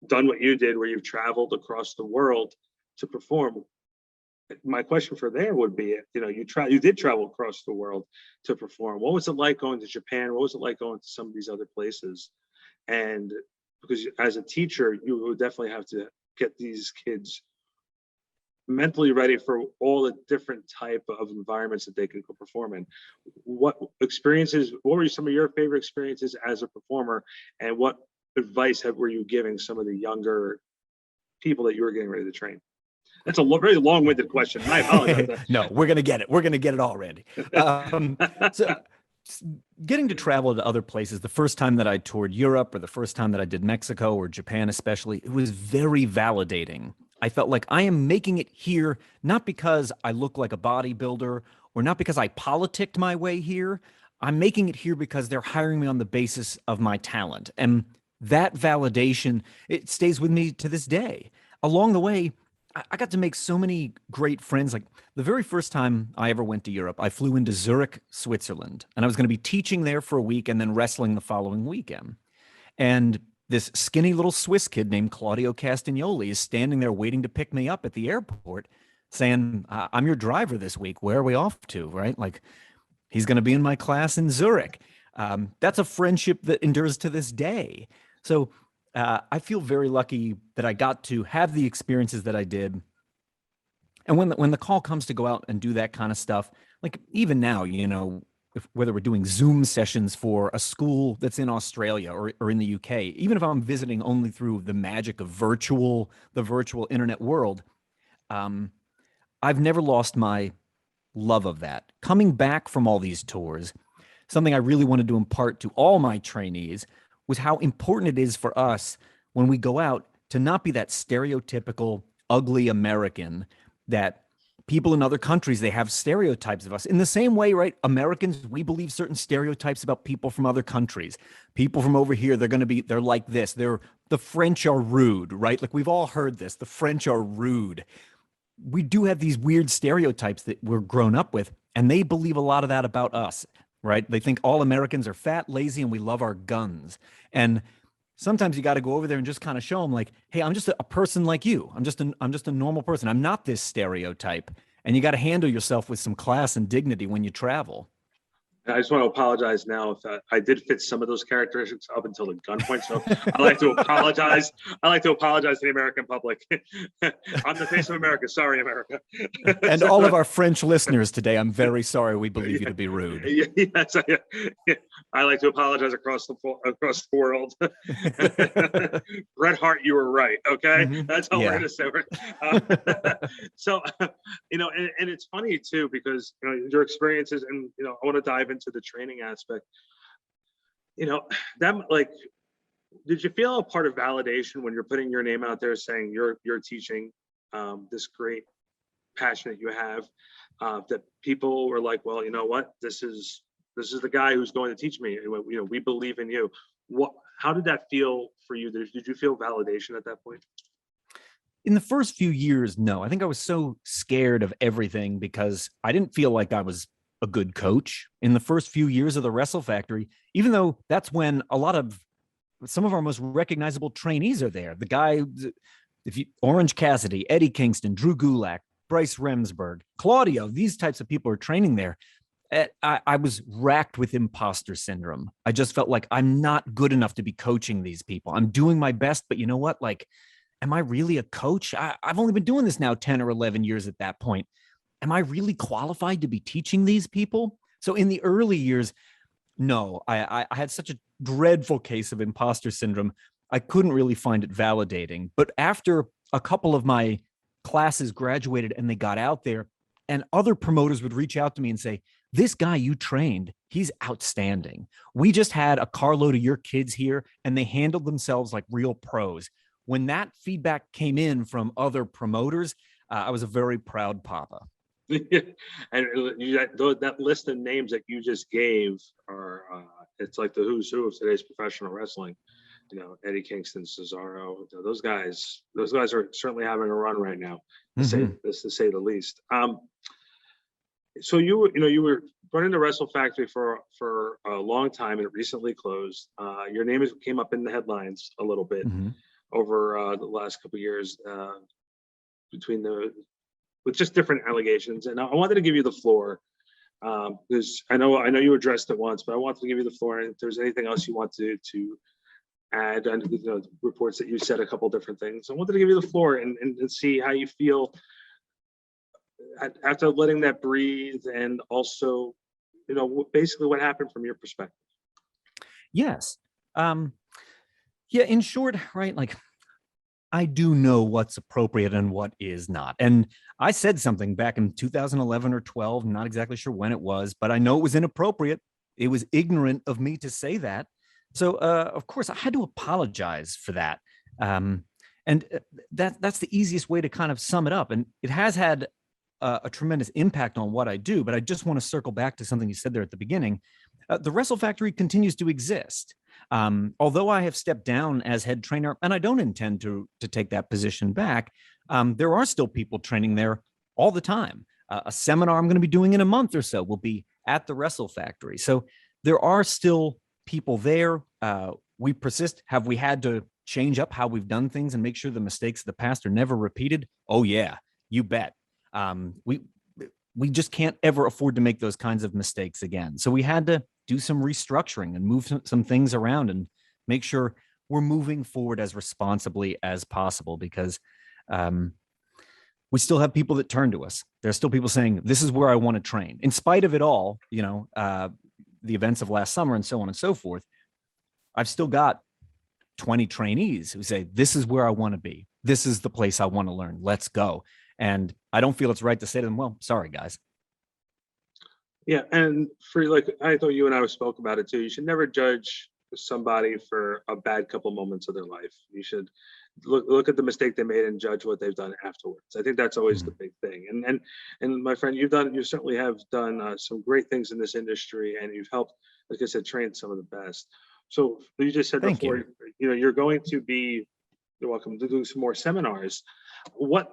done what you did, where you've traveled across the world to perform. My question for there would be, you did travel across the world to perform. What was it like going to Japan? What was it like going to some of these other places? And because as a teacher, you would definitely have to get these kids mentally ready for all the different type of environments that they can go perform in. What were some of your favorite experiences as a performer, and what advice were you giving some of the younger people that you were getting ready to train? That's a very long-winded question. I apologize. No, we're going to get it. We're going to get it all, Randy. So getting to travel to other places, the first time that I toured Europe or the first time that I did Mexico or Japan especially, it was very validating. I felt like I am making it here, not because I look like a bodybuilder or not because I politicked my way here. I'm making it here because they're hiring me on the basis of my talent. And that validation, it stays with me to this day. Along the way, I got to make so many great friends. Like the very first time I ever went to Europe, I flew into Zurich, Switzerland, and I was going to be teaching there for a week and then wrestling the following weekend. And this skinny little Swiss kid named Claudio Castagnoli is standing there waiting to pick me up at the airport saying, I'm your driver this week. Where are we off to? Right? Like he's going to be in my class in Zurich. That's a friendship that endures to this day. So I feel very lucky that I got to have the experiences that I did. And when the call comes to go out and do that kind of stuff, like even now, whether we're doing Zoom sessions for a school that's in Australia or in the UK, even if I'm visiting only through the magic of the virtual internet world, I've never lost my love of that. Coming back from all these tours, something I really wanted to impart to all my trainees was how important it is for us when we go out to not be that stereotypical, ugly American that people in other countries, they have stereotypes of us. In the same way, right? Americans, we believe certain stereotypes about people from other countries. People from over here, they're like this. The French are rude, right? Like we've all heard this. The French are rude. We do have these weird stereotypes that we're grown up with, and they believe a lot of that about us. Right? They think all Americans are fat, lazy, and we love our guns. And sometimes you got to go over there and just kind of show them like, hey, I'm just a person like you. I'm just a normal person. I'm not this stereotype. And you got to handle yourself with some class and dignity when you travel. I just want to apologize now if I did fit some of those characteristics up until the gunpoint. So I like to apologize. I like to apologize to the American public. I'm the face of America. Sorry, America. And all of our French listeners today, I'm very sorry we believe you to be rude. Yes, I like to apologize across the world. Bret Hart, you were right. Okay, that's all we're gonna say. So, and it's funny too because your experiences, and I want to dive into the training aspect. That like, did you feel a part of validation when you're putting your name out there saying you're teaching this great passion that you have, that people were like, well, you know what, this is the guy who's going to teach me. We believe in you. How did that feel for you? Did you feel validation at that point? In the first few years, no. I think I was so scared of everything because I didn't feel like I was a good coach in the first few years of the Wrestle Factory, even though that's when some of our most recognizable trainees are there. The guy, Orange Cassidy, Eddie Kingston, Drew Gulak, Bryce Remsburg, Claudio, these types of people are training there. I was racked with imposter syndrome. I just felt like I'm not good enough to be coaching these people. I'm doing my best, but you know what? Like, am I really a coach? I've only been doing this now 10 or 11 years at that point. Am I really qualified to be teaching these people? So in the early years, no, I had such a dreadful case of imposter syndrome. I couldn't really find it validating. But after a couple of my classes graduated and they got out there, and other promoters would reach out to me and say, this guy you trained, he's outstanding. We just had a carload of your kids here and they handled themselves like real pros. When that feedback came in from other promoters, I was a very proud papa. And that list of names that you just gave are, it's like the who's who of today's professional wrestling. You know, Eddie Kingston, Cesaro, those guys are certainly having a run right now, to say the least. So you were running the Wrestle Factory for a long time, and it recently closed. Your name came up in the headlines a little bit over the last couple of years, with just different allegations. And I wanted to give you the floor because I know you addressed it once, but I wanted to give you the floor. And if there's anything else you want to add under the reports that you said a couple different things, I wanted to give you the floor and see how you feel after letting that breathe, and also, basically what happened from your perspective. Yes. Yeah, in short, right, like, I do know what's appropriate and what is not. And I said something back in 2011 or 12, not exactly sure when it was, but I know it was inappropriate. It was ignorant of me to say that. So, of course, I had to apologize for that. And that's the easiest way to kind of sum it up. And it has had a tremendous impact on what I do. But I just want to circle back to something you said there at the beginning. The Wrestle Factory continues to exist. Although I have stepped down as head trainer, and I don't intend to take that position back, there are still people training there all the time. A seminar I'm going to be doing in a month or so will be at the Wrestle Factory. So there are still people there. We persist. Have we had to change up how we've done things and make sure the mistakes of the past are never repeated? Oh yeah, you bet. We just can't ever afford to make those kinds of mistakes again. So we had to do some restructuring and move some things around and make sure we're moving forward as responsibly as possible, because we still have people that turn to us. There's still people saying, this is where I want to train. In spite of it all, the events of last summer and so on and so forth, I've still got 20 trainees who say, this is where I want to be. This is the place I want to learn. Let's go. And I don't feel it's right to say to them, well, sorry, guys. Yeah, and I thought you and I spoke about it too. You should never judge somebody for a bad couple moments of their life. You should look at the mistake they made and judge what they've done afterwards. I think that's always the big thing. And my friend, you certainly have done some great things in this industry, and you've helped, like I said, train some of the best. So you just said before, you're going to be, you're welcome to do some more seminars. What,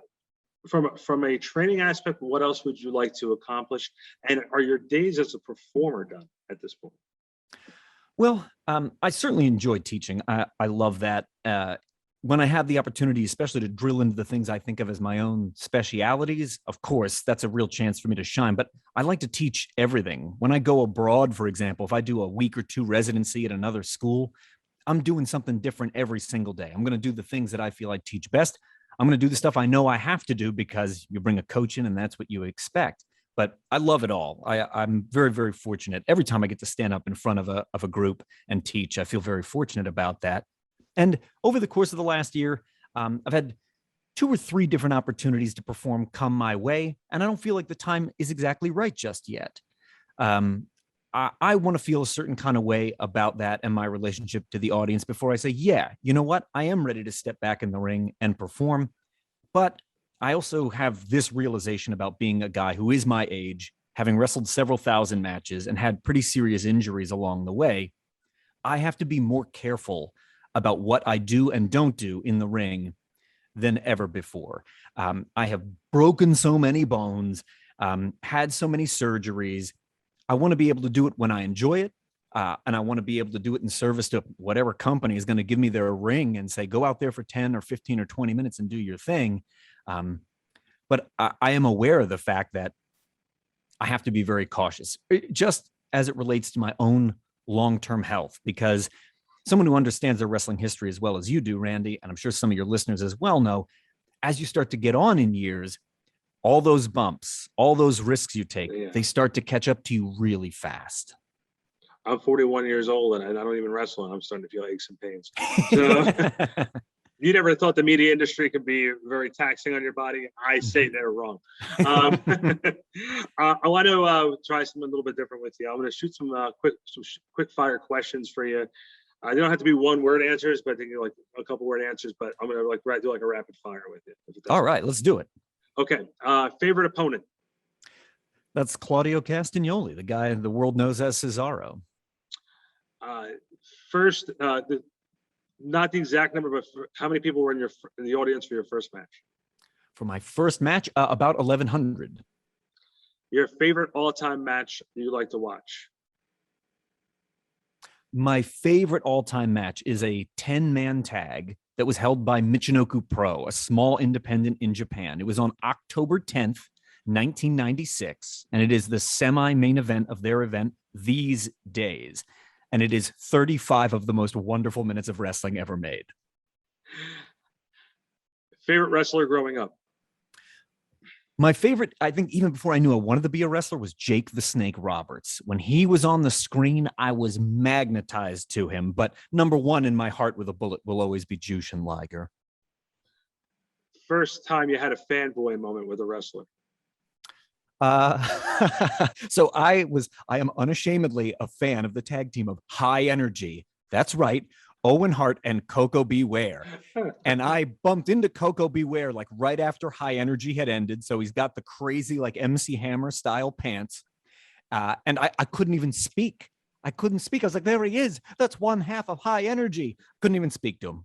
from a training aspect, what else would you like to accomplish? And are your days as a performer done at this point? Well, I certainly enjoy teaching. I love that. When I have the opportunity, especially to drill into the things I think of as my own specialities, of course, that's a real chance for me to shine. But I like to teach everything. When I go abroad, for example, if I do a week or two residency at another school, I'm doing something different every single day. I'm going to do the things that I feel I teach best. I'm going to do the stuff I know I have to do because you bring a coach in and that's what you expect. But I love it all. I'm very, very fortunate. Every time I get to stand up in front of a group and teach, I feel very fortunate about that. And over the course of the last year, I've had 2 or 3 different opportunities to perform come my way, and I don't feel like the time is exactly right just yet. I want to feel a certain kind of way about that and my relationship to the audience before I say, yeah, you know what? I am ready to step back in the ring and perform. But I also have this realization about being a guy who is my age, having wrestled several thousand matches and had pretty serious injuries along the way. I have to be more careful about what I do and don't do in the ring than ever before. I have broken so many bones, had so many surgeries. I want to be able to do it when I enjoy it. And I want to be able to do it in service to whatever company is going to give me their ring and say, go out there for 10 or 15 or 20 minutes and do your thing. But I am aware of the fact that I have to be very cautious, just as it relates to my own long-term health, because someone who understands their wrestling history as well as you do, Randy, and I'm sure some of your listeners as well know, as you start to get on in years, all those bumps, all those risks you take, they start to catch up to you really fast. I'm 41 years old and I don't even wrestle, and I'm starting to feel aches and pains. So you never thought the media industry could be very taxing on your body? I say they're wrong. I want to try something a little bit different with you. I'm going to shoot some quick fire questions for you. They don't have to be one word answers, but they can be like a couple word answers. But I'm going to do like a rapid fire with you. All right, let's do it. Okay. Favorite opponent? That's Claudio Castagnoli, the guy the world knows as Cesaro. First, not the exact number, but how many people were in the audience for your first match? For my first match, about 1,100. Your favorite all-time match you like to watch? My favorite all-time match is a 10-man tag that was held by Michinoku Pro, a small independent in Japan. It was on October 10th, 1996, and it is the semi-main event of their event These Days. And it is 35 of the most wonderful minutes of wrestling ever made. Favorite wrestler growing up? My favorite, I think even before I knew I wanted to be a wrestler, was Jake the Snake Roberts. When he was on the screen, I was magnetized to him. But number one in my heart with a bullet will always be Jushin Liger. First time you had a fanboy moment with a wrestler? So I am unashamedly a fan of the tag team of High Energy. That's right. Owen Hart and Coco Beware. And I bumped into Coco Beware like right after High Energy had ended. So he's got the crazy like MC Hammer style pants. And I couldn't even speak. I couldn't speak. I was like, there he is. That's one half of High Energy. Couldn't even speak to him.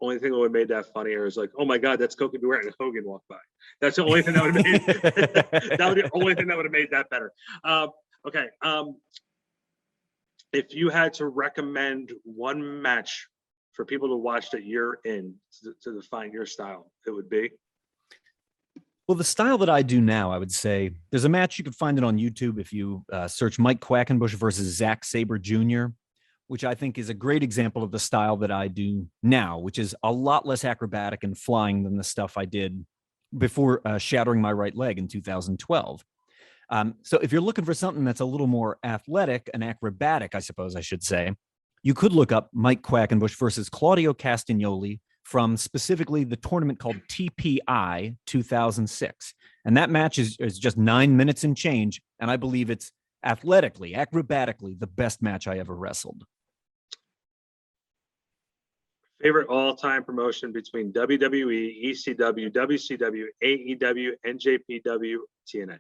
Only thing that would have made that funnier is like, oh my God, that's Coco Beware, and Hogan walked by. That's the only thing that would have made that would be the only thing that would have made that better. Okay. If you had to recommend one match for people to watch that you're in to define your style, it would be? Well, the style that I do now, I would say there's a match, you can find it on YouTube if you search Mike Quackenbush versus Zack Sabre Jr., which I think is a great example of the style that I do now, which is a lot less acrobatic and flying than the stuff I did before shattering my right leg in 2012. So if you're looking for something that's a little more athletic and acrobatic, I suppose I should say, you could look up Mike Quackenbush versus Claudio Castagnoli from specifically the tournament called TPI 2006. And that match is just 9 minutes and change. And I believe it's athletically, acrobatically, the best match I ever wrestled. Favorite all-time promotion between WWE, ECW, WCW, AEW, NJPW, TNA?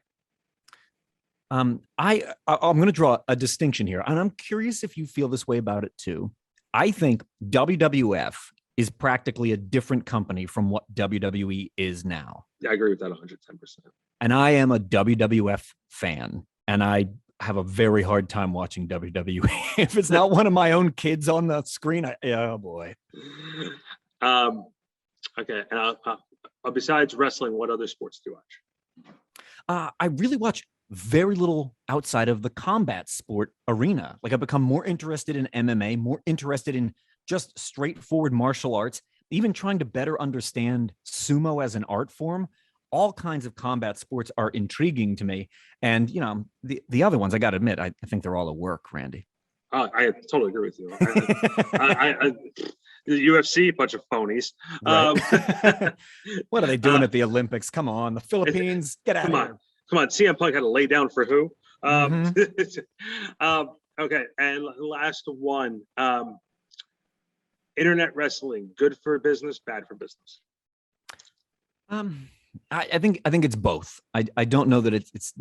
I'm going to draw a distinction here, and I'm curious if you feel this way about it too. I think WWF is practically a different company from what WWE is now. Yeah, I agree with that 110%. And I am a WWF fan, and I have a very hard time watching WWE. If it's not one of my own kids on the screen, oh boy. Okay, and besides wrestling, what other sports do you watch? I really watch very little outside of the combat sport arena. Like I've become more interested in MMA, more interested in just straightforward martial arts, even trying to better understand sumo as an art form. All kinds of combat sports are intriguing to me. And, you know, the other ones, I got to admit, I think they're all a work, Randy. I totally agree with you. The UFC, bunch of phonies. Right. What are they doing at the Olympics? Come on, the Philippines, get out of here. Come on, CM Punk had to lay down for who? Okay, and last one. Internet wrestling, good for business, bad for business? I think it's both. I don't know that it's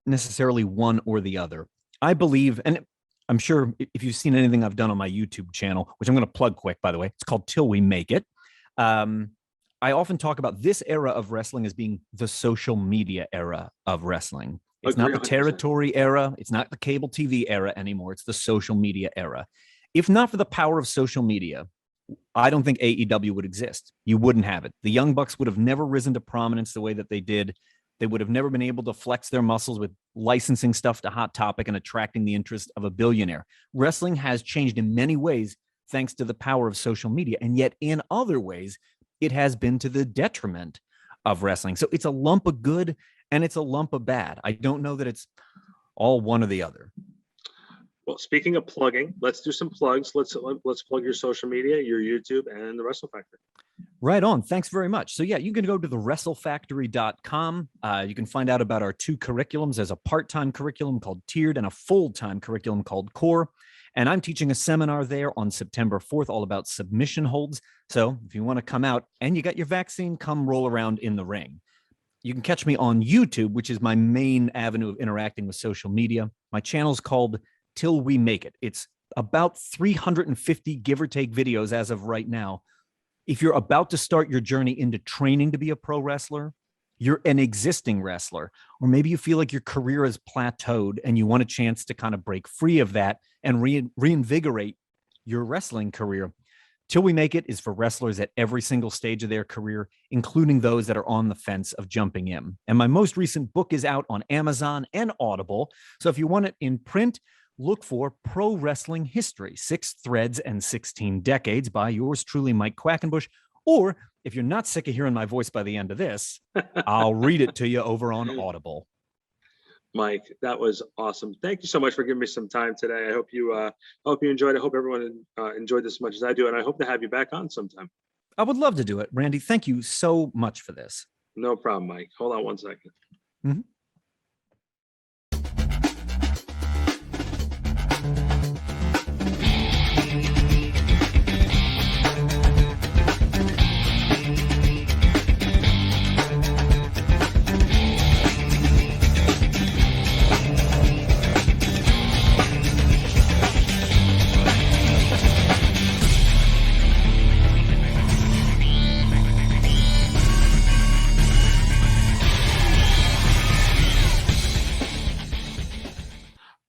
necessarily one or the other. I believe, and I'm sure if you've seen anything I've done on my YouTube channel, which I'm going to plug quick, by the way, it's called Till We Make It. I often talk about this era of wrestling as being the social media era of wrestling. It's not the 100%. territory era. It's not the cable TV era anymore. It's the social media era. If not for the power of social media, I don't think AEW would exist. You wouldn't have it. The Young Bucks would have never risen to prominence the way that they did. They would have never been able to flex their muscles with licensing stuff to Hot Topic and attracting the interest of a billionaire. Wrestling has changed in many ways thanks to the power of social media. And yet in other ways, it has been to the detriment of wrestling. So it's a lump of good and it's a lump of bad. I don't know that it's all one or the other. Well, speaking of plugging, let's do some plugs. Let's plug your social media, your YouTube, and the Wrestle Factory. Right on. Thanks very much. So yeah, you can go to the wrestlefactory.com. You can find out about our two curriculums. There's a part-time curriculum called Tiered and a full-time curriculum called Core. And I'm teaching a seminar there on September 4th all about submission holds. So if you want to come out and you got your vaccine, come roll around in the ring. You can catch me on YouTube, which is my main avenue of interacting with social media. My channel's called Till We Make It. It's about 350 give or take videos as of right now. If you're about to start your journey into training to be a pro wrestler, you're an existing wrestler, or maybe you feel like your career is plateaued and you want a chance to kind of break free of that and reinvigorate your wrestling career. Till We Make It is for wrestlers at every single stage of their career, including those that are on the fence of jumping in. And my most recent book is out on Amazon and Audible. So if you want it in print, look for Pro Wrestling History, 6 Threads and 16 Decades by yours truly, Mike Quackenbush. Or if you're not sick of hearing my voice by the end of this, I'll read it to you over on Audible. Mike, that was awesome. Thank you so much for giving me some time today. I hope you enjoyed it. I hope everyone enjoyed this as much as I do, and I hope to have you back on sometime. I would love to do it. Randy, thank you so much for this. No problem, Mike. Hold on one second. Mm-hmm.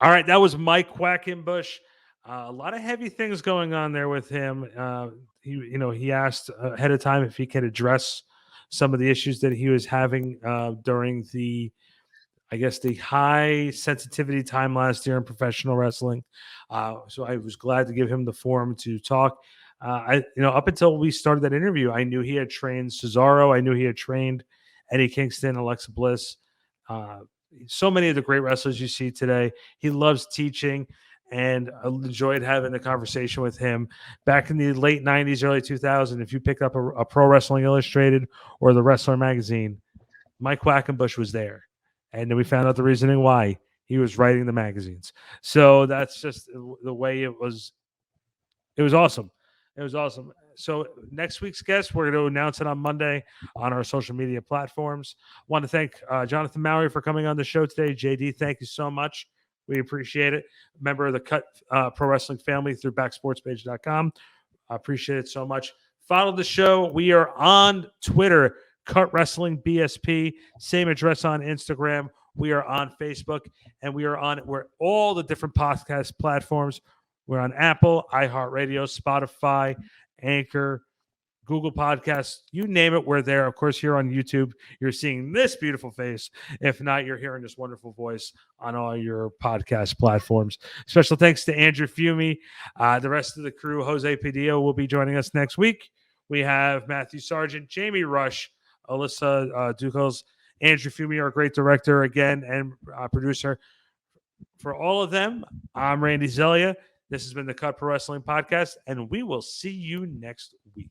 All right, that was Mike Quackenbush. A lot of heavy things going on there with him. He asked ahead of time if he could address some of the issues that he was having during the high sensitivity time last year in professional wrestling. So I was glad to give him the forum to talk. Up until we started that interview, I knew he had trained Cesaro. I knew he had trained Eddie Kingston, Alexa Bliss. So many of the great wrestlers you see today. He loves teaching, and I enjoyed having a conversation with him. Back in the late 90s, early 2000s, if you picked up a Pro Wrestling Illustrated or the Wrestler magazine, Mike Quackenbush was there. And then we found out the reasoning why he was writing the magazines. So that's just the way it was. It was awesome. It was awesome. So next week's guest, we're going to announce it on Monday on our social media platforms. Want to thank Jonathan Mowery for coming on the show today. JD, thank you so much. We appreciate it. Member of the Cut Pro Wrestling family through backsportspage.com. I appreciate it so much. Follow the show. We are on Twitter, Cut Wrestling BSP. Same address on Instagram. We are on Facebook, and we're all the different podcast platforms. We're on Apple, iHeartRadio, Spotify, Anchor, Google Podcasts, you name it, we're there. Of course, here on YouTube, you're seeing this beautiful face. If not, you're hearing this wonderful voice on all your podcast platforms. Special thanks to Andrew Fiume. The rest of the crew, Jose Padillo, will be joining us next week. We have Matthew Sargent, Jamie Rush, Alyssa Ducals, Andrew Fiume, our great director again, and producer. For all of them, I'm Randy Zelia. This has been the Cut Pro Wrestling Podcast, and we will see you next week.